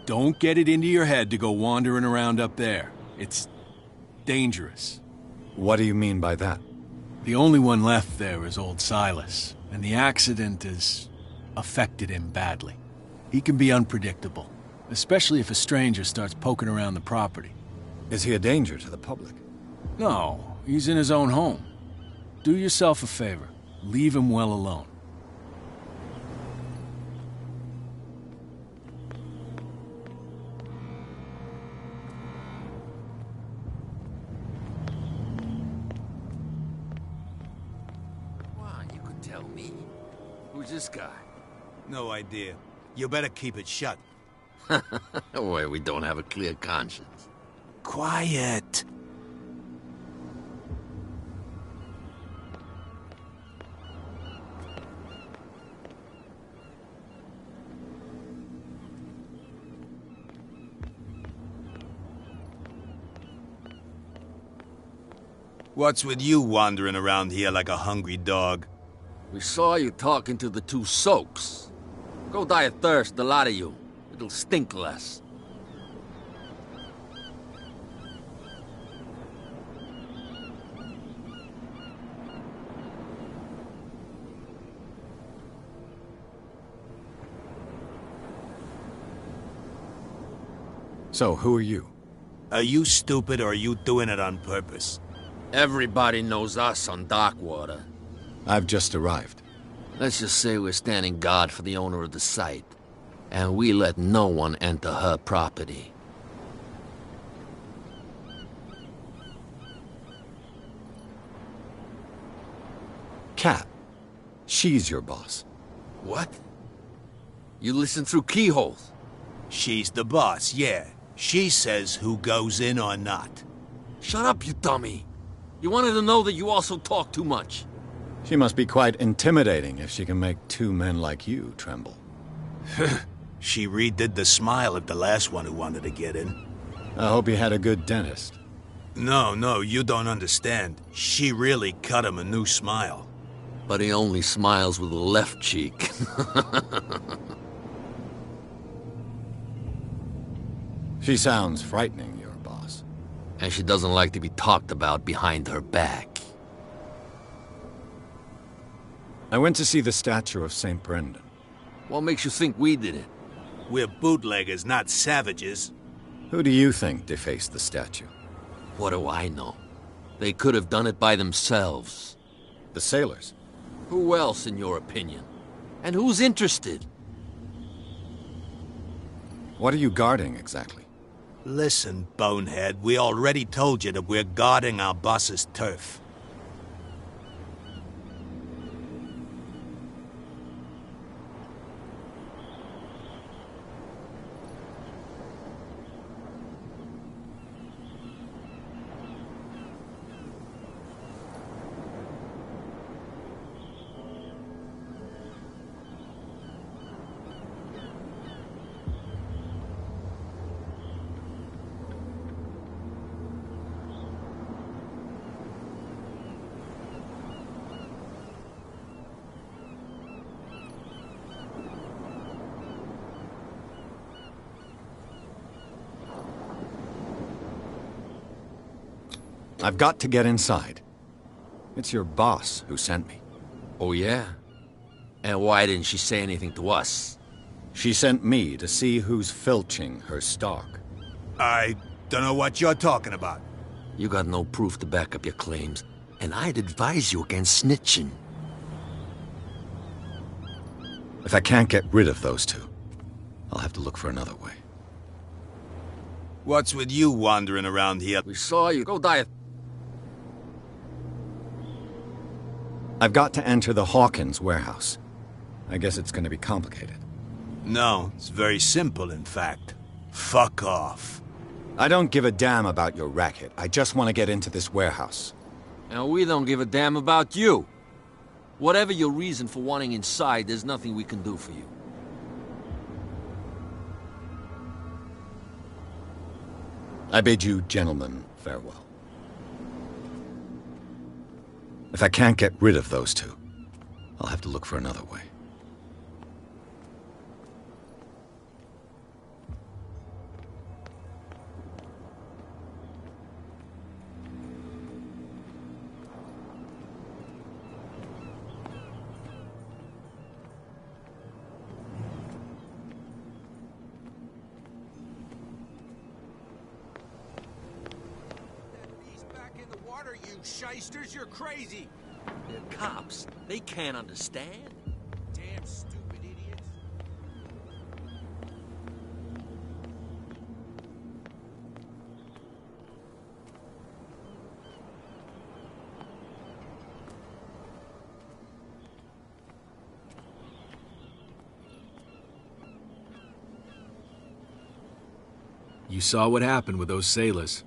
Speaker 16: Don't get it into your head to go wandering around up there. It's dangerous.
Speaker 2: What do you mean by that?
Speaker 16: The only one left there is old Silas, and the accident has affected him badly. He can be unpredictable, especially if a stranger starts poking around the property.
Speaker 2: Is he a danger to the public?
Speaker 16: No, he's in his own home. Do yourself a favor. Leave him well alone.
Speaker 14: Why, you could tell me. Who's this guy?
Speaker 4: No idea. You better keep it shut.
Speaker 14: Well, we don't have a clear conscience.
Speaker 4: Quiet.
Speaker 17: What's with you wandering around here like a hungry dog?
Speaker 14: We saw you talking to the two soaks. Go die of thirst, the lot of you. It'll stink less.
Speaker 2: So, who are you?
Speaker 17: Are you stupid or are you doing it on purpose?
Speaker 14: Everybody knows us on Darkwater.
Speaker 2: I've just arrived.
Speaker 14: Let's just say we're standing guard for the owner of the site. And we let no one enter her property.
Speaker 2: Cat. She's your boss.
Speaker 14: What? You listen through keyholes.
Speaker 17: She's the boss, yeah. She says who goes in or not.
Speaker 14: Shut up, you dummy. You wanted to know that you also talk too much.
Speaker 2: She must be quite intimidating if she can make two men like you tremble.
Speaker 17: She redid the smile at the last one who wanted to get in.
Speaker 2: I hope you had a good dentist.
Speaker 17: No, you don't understand. She really cut him a new smile.
Speaker 14: But he only smiles with the left cheek.
Speaker 2: She sounds frightening, your boss.
Speaker 14: And she doesn't like to be talked about behind her back.
Speaker 2: I went to see the statue of St. Brendan.
Speaker 14: What makes you think we did it?
Speaker 17: We're bootleggers, not savages.
Speaker 2: Who do you think defaced the statue?
Speaker 14: What do I know? They could have done it by themselves.
Speaker 2: The sailors?
Speaker 14: Who else, in your opinion? And who's interested?
Speaker 2: What are you guarding, exactly?
Speaker 17: Listen, bonehead, we already told you that we're guarding our boss's turf.
Speaker 2: I've got to get inside. It's your boss who sent me.
Speaker 14: Oh, yeah? And why didn't she say anything to us?
Speaker 2: She sent me to see who's filching her stock.
Speaker 17: I don't know what you're talking about.
Speaker 14: You got no proof to back up your claims, and I'd advise you against snitching.
Speaker 2: If I can't get rid of those two, I'll have to look for another way.
Speaker 17: What's with you wandering around here?
Speaker 14: We saw you. Go die.
Speaker 2: I've got to enter the Hawkins warehouse. I guess it's going to be complicated.
Speaker 17: No, it's very simple, in fact. Fuck off.
Speaker 2: I don't give a damn about your racket. I just want to get into this warehouse.
Speaker 14: And we don't give a damn about you. Whatever your reason for wanting inside, there's nothing we can do for you.
Speaker 2: I bid you gentlemen farewell. If I can't get rid of those two, I'll have to look for another way.
Speaker 10: Shysters, you're crazy!
Speaker 14: They're cops. They can't understand.
Speaker 10: Damn stupid idiots.
Speaker 16: You saw what happened with those sailors.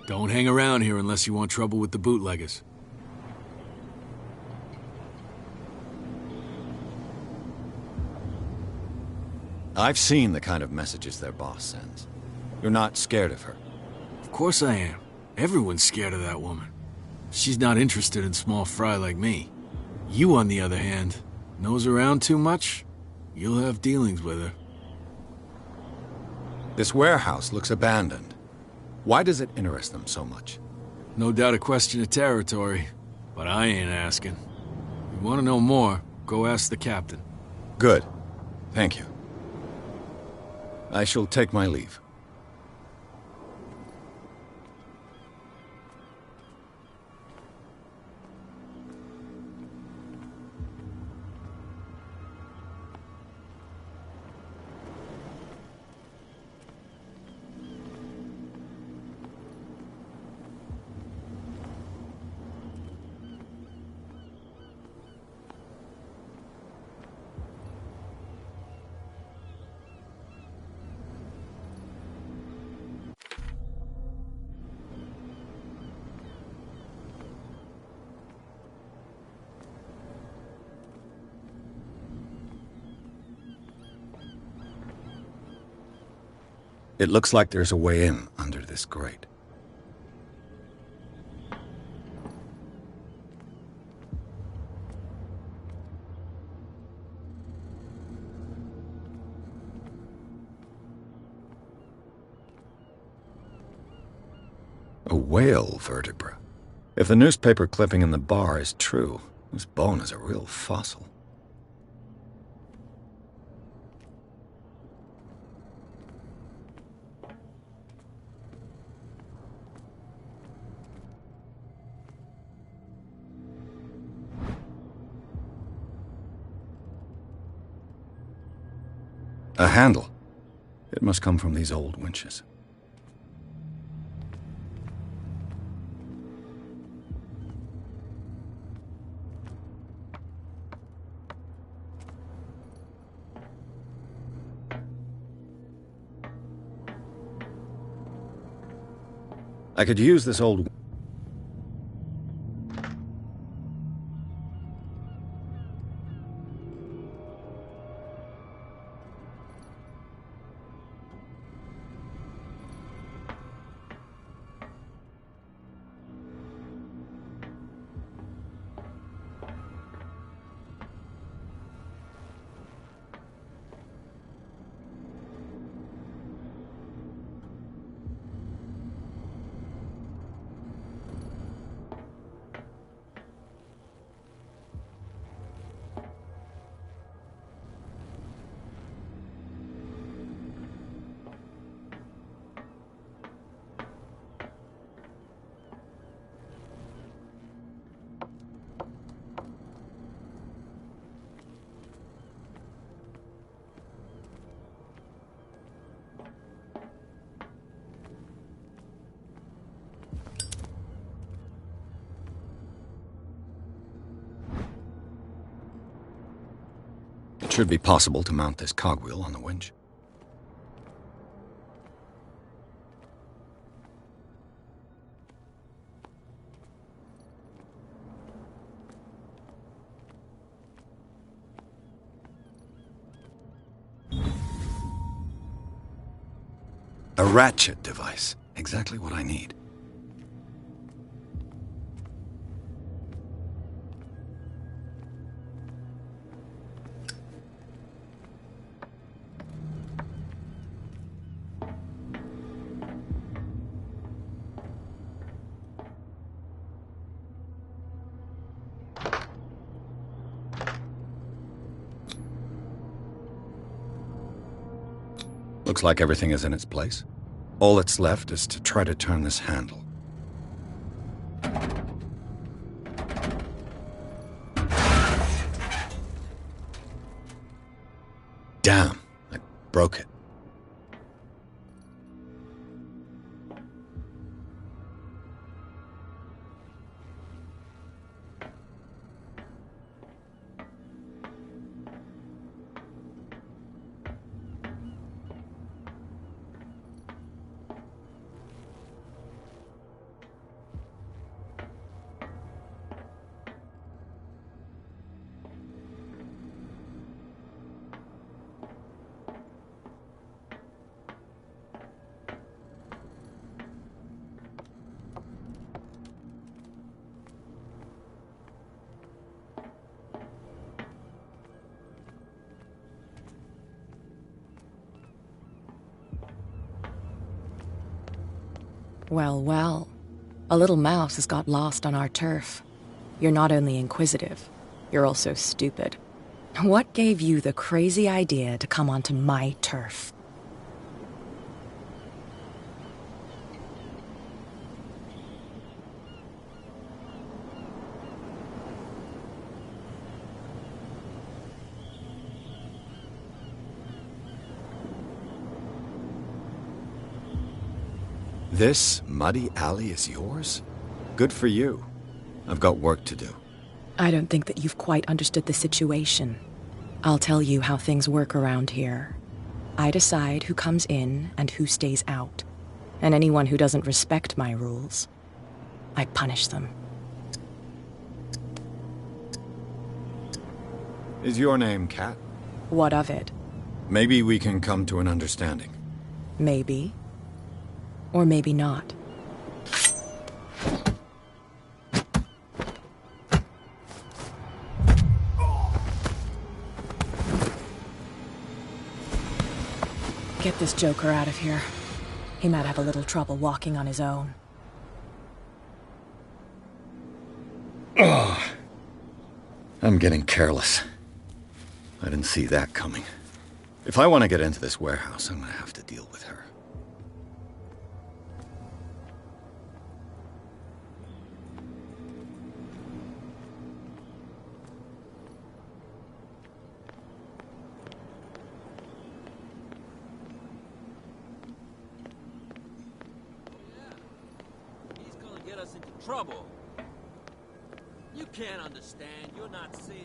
Speaker 16: Don't hang around here unless you want trouble with the bootleggers.
Speaker 2: I've seen the kind of messages their boss sends. You're not scared of her.
Speaker 16: Of course I am. Everyone's scared of that woman. She's not interested in small fry like me. You, on the other hand, nose around too much, you'll have dealings with her.
Speaker 2: This warehouse looks abandoned. Why does it interest them so much?
Speaker 16: No doubt a question of territory, but I ain't asking. You want to know more, go ask the captain.
Speaker 2: Good. Thank you. I shall take my leave. It looks like there's a way in under this grate. A whale vertebra. If the newspaper clipping in the bar is true, this bone is a real fossil. A handle. It must come from these old winches. I could use this old... It should be possible to mount this cogwheel on the winch. A ratchet device. Exactly what I need. Looks like everything is in its place. All that's left is to try to turn this handle. Damn, I broke it.
Speaker 18: Well, well. A little mouse has got lost on our turf. You're not only inquisitive, you're also stupid. What gave you the crazy idea to come onto my turf?
Speaker 2: This muddy alley is yours? Good for you. I've got work to do.
Speaker 18: I don't think that you've quite understood the situation. I'll tell you how things work around here. I decide who comes in and who stays out. And anyone who doesn't respect my rules, I punish them.
Speaker 2: Is your name Kat?
Speaker 18: What of it?
Speaker 2: Maybe we can come to an understanding.
Speaker 18: Maybe. Or maybe not. Get this joker out of here. He might have a little trouble walking on his own.
Speaker 2: Oh, I'm getting careless. I didn't see that coming. If I want to get into this warehouse, I'm going to have to deal with her.
Speaker 14: He's gonna get us into trouble. You can't understand. You're not sailors.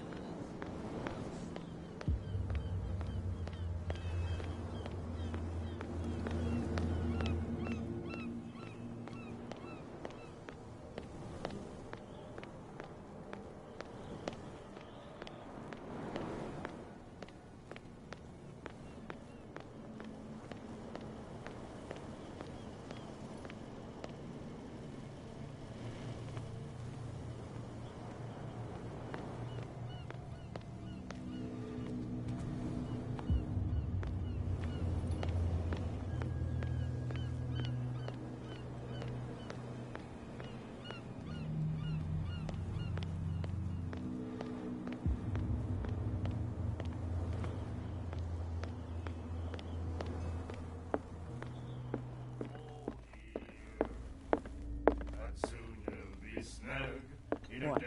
Speaker 18: What?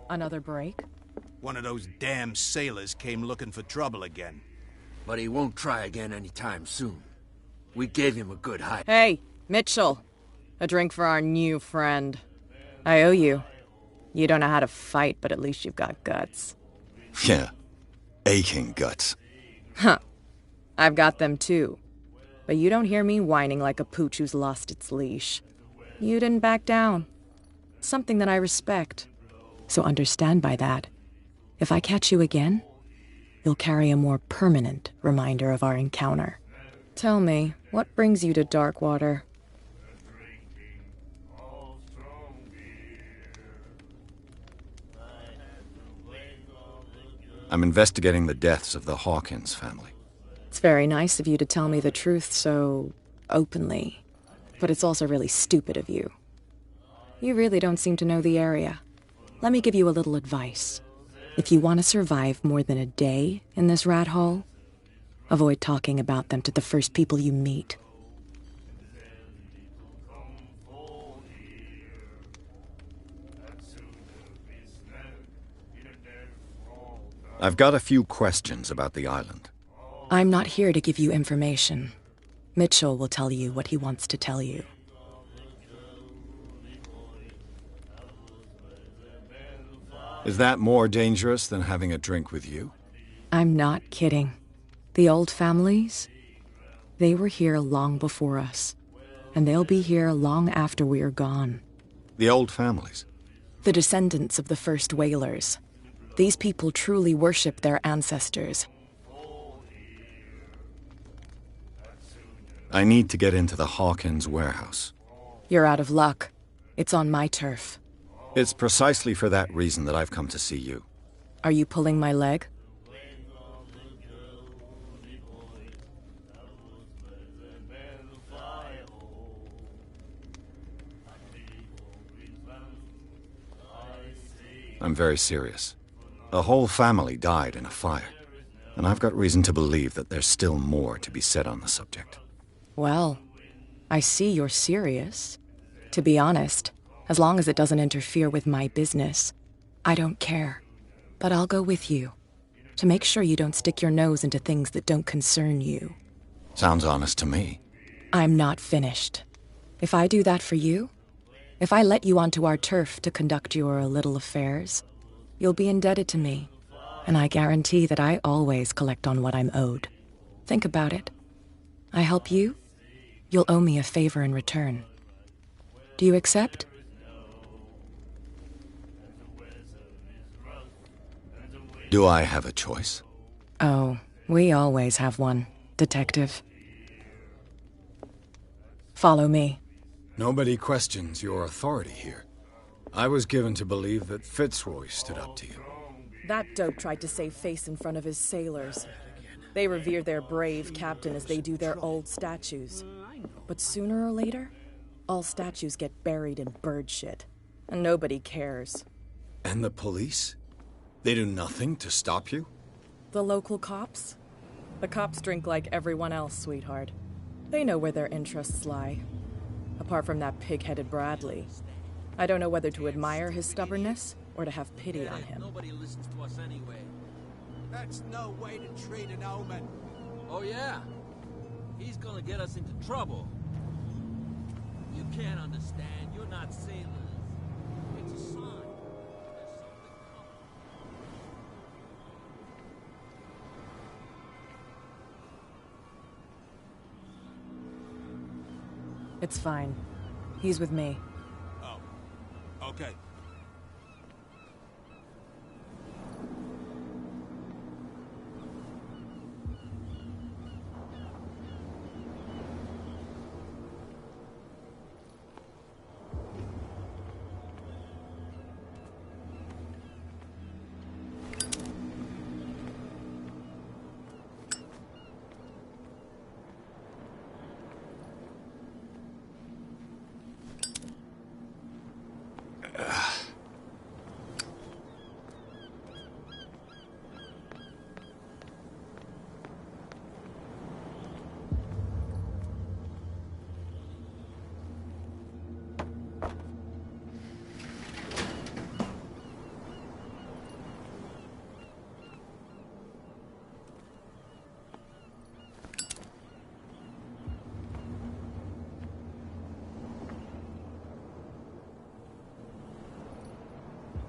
Speaker 18: Another break?
Speaker 17: One of those damn sailors came looking for trouble again.
Speaker 12: But he won't try again anytime soon. We gave him a good hide.
Speaker 18: Hey, Mitchell. A drink for our new friend. I owe you. You don't know how to fight, but at least you've got guts.
Speaker 2: Yeah. Aching guts.
Speaker 18: Huh. I've got them too. But you don't hear me whining like a pooch who's lost its leash. You didn't back down. Something that I respect. So understand by that, if I catch you again, you'll carry a more permanent reminder of our encounter. Tell me, what brings you to Darkwater?
Speaker 2: I'm investigating the deaths of the Hawkins family.
Speaker 18: It's very nice of you to tell me the truth so openly, but it's also really stupid of you. You really don't seem to know the area. Let me give you a little advice. If you want to survive more than a day in this rat hole, avoid talking about them to the first people you meet.
Speaker 2: I've got a few questions about the island.
Speaker 18: I'm not here to give you information. Mitchell will tell you what he wants to tell you.
Speaker 2: Is that more dangerous than having a drink with you?
Speaker 18: I'm not kidding. The old families, they were here long before us. And they'll be here long after we're gone.
Speaker 2: The old families?
Speaker 18: The descendants of the first whalers. These people truly worship their ancestors.
Speaker 2: I need to get into the Hawkins warehouse.
Speaker 18: You're out of luck. It's on my turf.
Speaker 2: It's precisely for that reason that I've come to see you.
Speaker 18: Are you pulling my leg?
Speaker 2: I'm very serious. A whole family died in a fire, and I've got reason to believe that there's still more to be said on the subject.
Speaker 18: Well, I see you're serious. To be honest, as long as it doesn't interfere with my business, I don't care. But I'll go with you, to make sure you don't stick your nose into things that don't concern you.
Speaker 2: Sounds honest to me.
Speaker 18: I'm not finished. If I do that for you, if I let you onto our turf to conduct your little affairs, you'll be indebted to me, and I guarantee that I always collect on what I'm owed. Think about it. I help you, you'll owe me a favor in return. Do you accept?
Speaker 2: Do I have a choice?
Speaker 18: Oh, we always have one, Detective. Follow me.
Speaker 2: Nobody questions your authority here. I was given to believe that Fitzroy stood up to you.
Speaker 18: That dope tried to save face in front of his sailors. They revere their brave captain as they do their old statues. But sooner or later, all statues get buried in bird shit. And nobody cares.
Speaker 2: And the police? They do nothing to stop you?
Speaker 18: The local cops? The cops drink like everyone else, sweetheart. They know where their interests lie. Apart from that pig-headed Bradley. I don't know whether to admire his stubbornness or to have pity on him.
Speaker 14: Nobody listens to us anyway.
Speaker 9: That's no way to treat an omen.
Speaker 14: Oh yeah? He's gonna get us into trouble. You can't understand. You're not sailors. It's a sign.
Speaker 18: It's fine. He's with me.
Speaker 17: Oh, okay.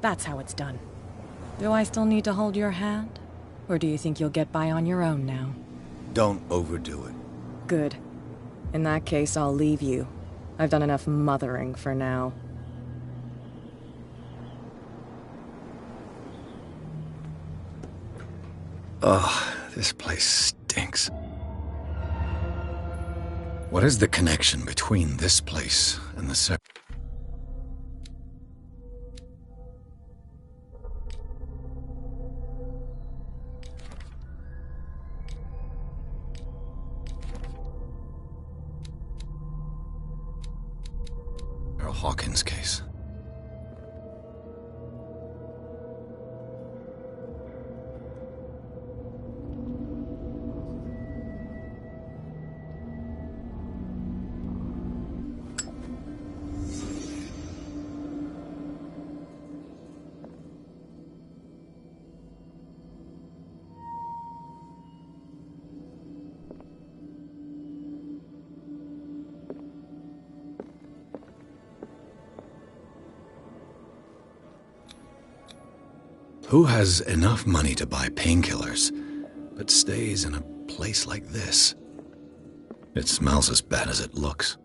Speaker 18: That's how it's done. Do I still need to hold your hand? Or do you think you'll get by on your own now?
Speaker 2: Don't overdo it.
Speaker 18: Good. In that case, I'll leave you. I've done enough mothering for now.
Speaker 2: Ugh, this place stinks. What is the connection between this place and the Hawkins case? Who has enough money to buy painkillers, but stays in a place like this? It smells as bad as it looks.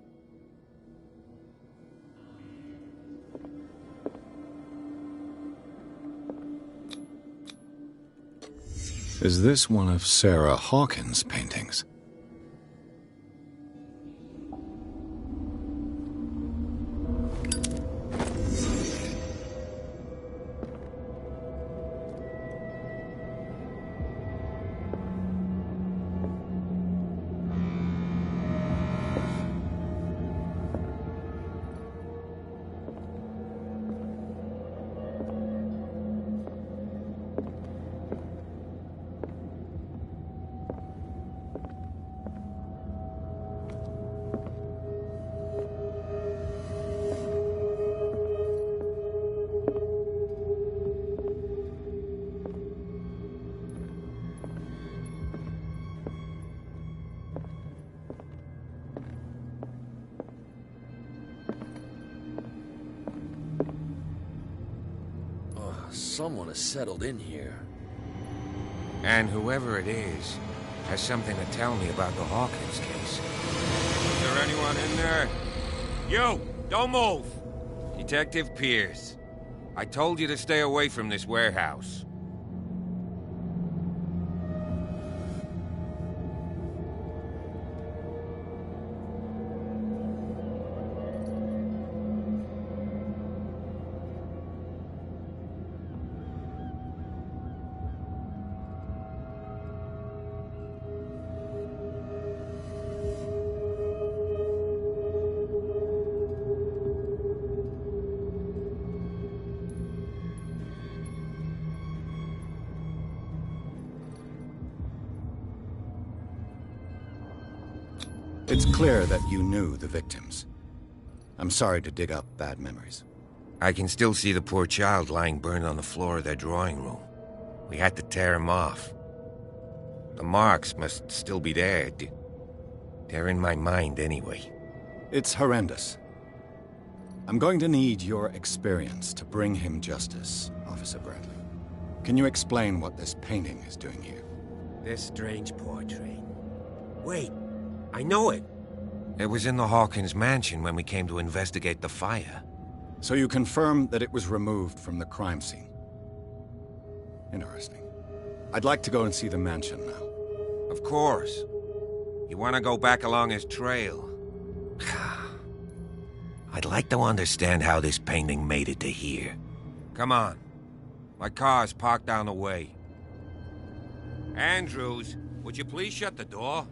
Speaker 2: Is this one of Sarah Hawkins' paintings?
Speaker 13: Someone has settled in here. And whoever it is has something to tell me about the Hawkins case. Is there anyone in there? You! Don't move! Detective Pierce. I told you to stay away from this warehouse.
Speaker 2: It's clear that you knew the victims. I'm sorry to dig up bad memories.
Speaker 13: I can still see the poor child lying burned on the floor of their drawing room. We had to tear him off. The marks must still be there. They're in my mind anyway.
Speaker 2: It's horrendous. I'm going to need your experience to bring him justice, Officer Bradley. Can you explain what this painting is doing here?
Speaker 13: This strange portrait. Wait, I know it. It was in the Hawkins mansion when we came to investigate the fire.
Speaker 2: So you confirm that it was removed from the crime scene? Interesting. I'd like to go and see the mansion now.
Speaker 13: Of course. You want to go back along his trail? I'd like to understand how this painting made it to here. Come on. My car's parked down the way. Andrews, would you please shut the door?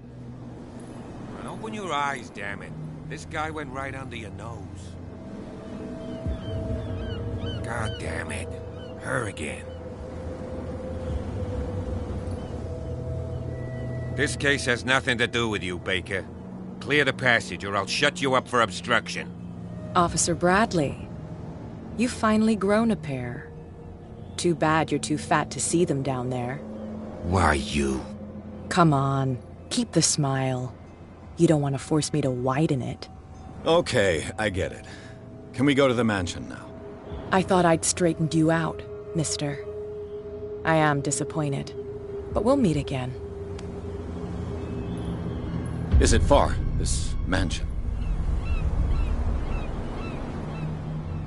Speaker 13: And open your eyes, damn it. This guy went right under your nose. God damn it. Her again. This case has nothing to do with you, Baker. Clear the passage or I'll shut you up for obstruction.
Speaker 18: Officer Bradley, you've finally grown a pair. Too bad you're too fat to see them down there.
Speaker 13: Why you?
Speaker 18: Come on, keep the smile. You don't want to force me to widen it.
Speaker 2: Okay, I get it. Can we go to the mansion now?
Speaker 18: I thought I'd straightened you out, mister. I am disappointed, but we'll meet again.
Speaker 2: Is it far, this mansion?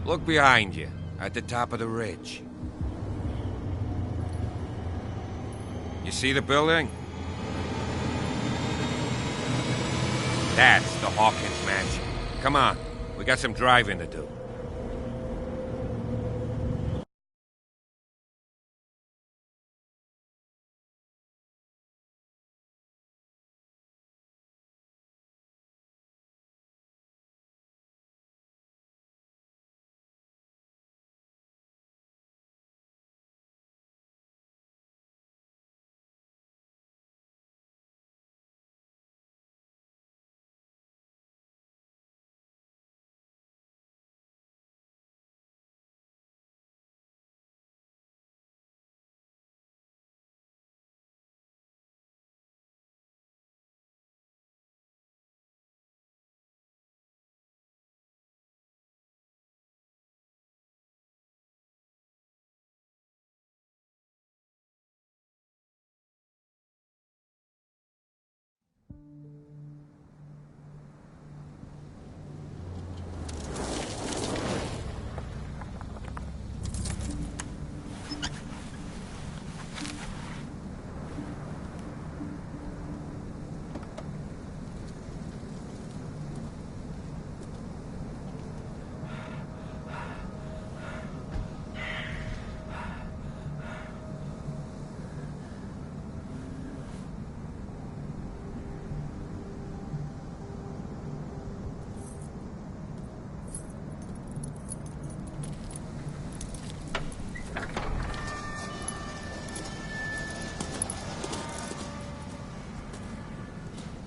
Speaker 13: Look behind you, at the top of the ridge. You see the building? That's the Hawkins mansion. Come on, we got some driving to do.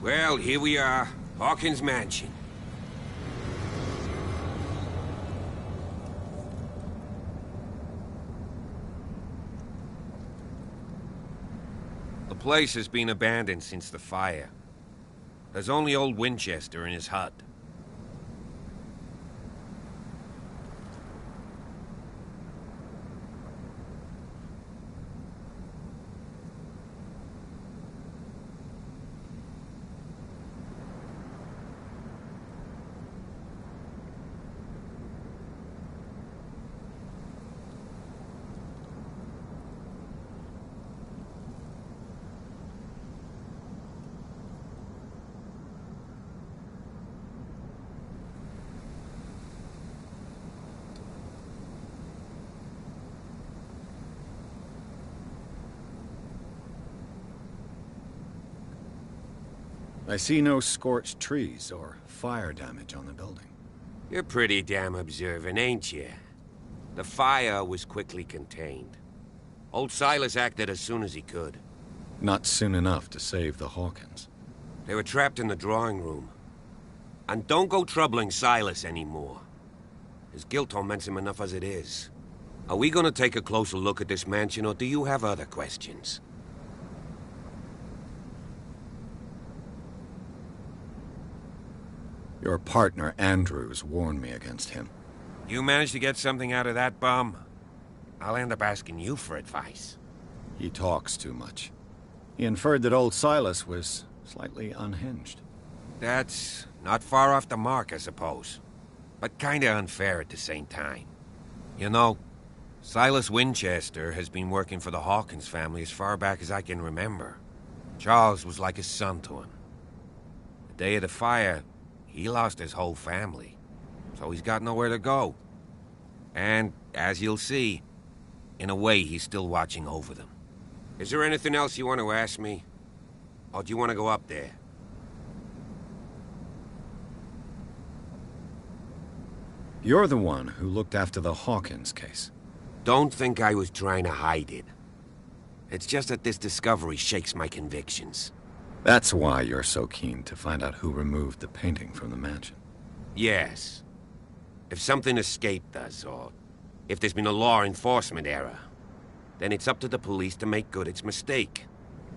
Speaker 13: Well, here we are. Hawkins Mansion. The place has been abandoned since the fire. There's only old Winchester in his hut.
Speaker 2: I see no scorched trees or fire damage on the building.
Speaker 13: You're pretty damn observant, ain't you? The fire was quickly contained. Old Silas acted as soon as he could.
Speaker 2: Not soon enough to save the Hawkins.
Speaker 13: They were trapped in the drawing room, And don't go troubling Silas anymore. His guilt torments him enough as it is. Are we gonna take a closer look at this mansion, or do you have other questions?
Speaker 2: Your partner, Andrews, warned me against him.
Speaker 13: You managed to get something out of that bum? I'll end up asking you for advice.
Speaker 2: He talks too much. He inferred that old Silas was slightly unhinged.
Speaker 13: That's not far off the mark, I suppose. But kinda unfair at the same time. You know, Silas Winchester has been working for the Hawkins family as far back as I can remember. Charles was like a son to him. The day of the fire, he lost his whole family. So he's got nowhere to go. And, as you'll see, in a way he's still watching over them. Is there anything else you want to ask me? Or do you want to go up there?
Speaker 2: You're the one who looked after the Hawkins case.
Speaker 13: Don't think I was trying to hide it. It's just that this discovery shakes my convictions.
Speaker 2: That's why you're so keen to find out who removed the painting from the mansion.
Speaker 13: Yes. If something escaped us, or if there's been a law enforcement error, then it's up to the police to make good its mistake.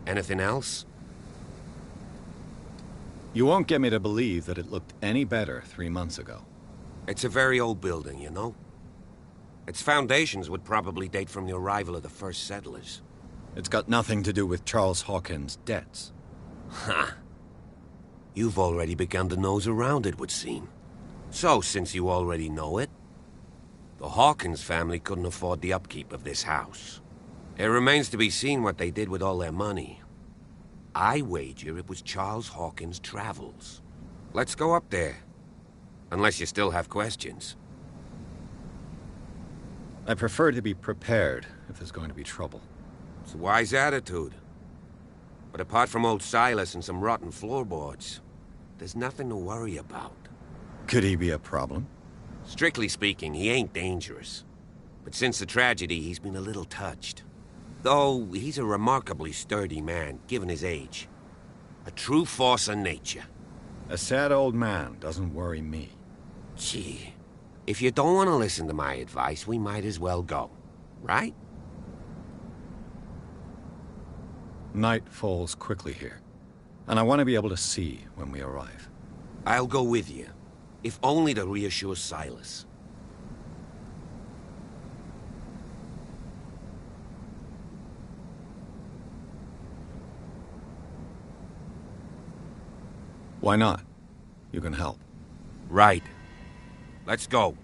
Speaker 13: Anything else?
Speaker 2: You won't get me to believe that it looked any better 3 months ago.
Speaker 13: It's a very old building, you know? Its foundations would probably date from the arrival of the first settlers.
Speaker 2: It's got nothing to do with Charles Hawkins' debts.
Speaker 13: Ha! You've already begun to nose around, it would seem. So, since you already know it, the Hawkins family couldn't afford the upkeep of this house. It remains to be seen what they did with all their money. I wager it was Charles Hawkins' travels. Let's go up there. Unless you still have questions.
Speaker 2: I prefer to be prepared if there's going to be trouble.
Speaker 13: It's a wise attitude. But apart from old Silas and some rotten floorboards, there's nothing to worry about.
Speaker 2: Could he be a problem?
Speaker 13: Strictly speaking, he ain't dangerous. But since the tragedy, he's been a little touched. Though he's a remarkably sturdy man, given his age. A true force of nature.
Speaker 2: A sad old man doesn't worry me.
Speaker 13: Gee, if you don't want to listen to my advice, we might as well go. Right?
Speaker 2: Night falls quickly here, and I want to be able to see when we arrive.
Speaker 13: I'll go with you, if only to reassure Silas.
Speaker 2: Why not? You can help.
Speaker 13: Right. Let's go.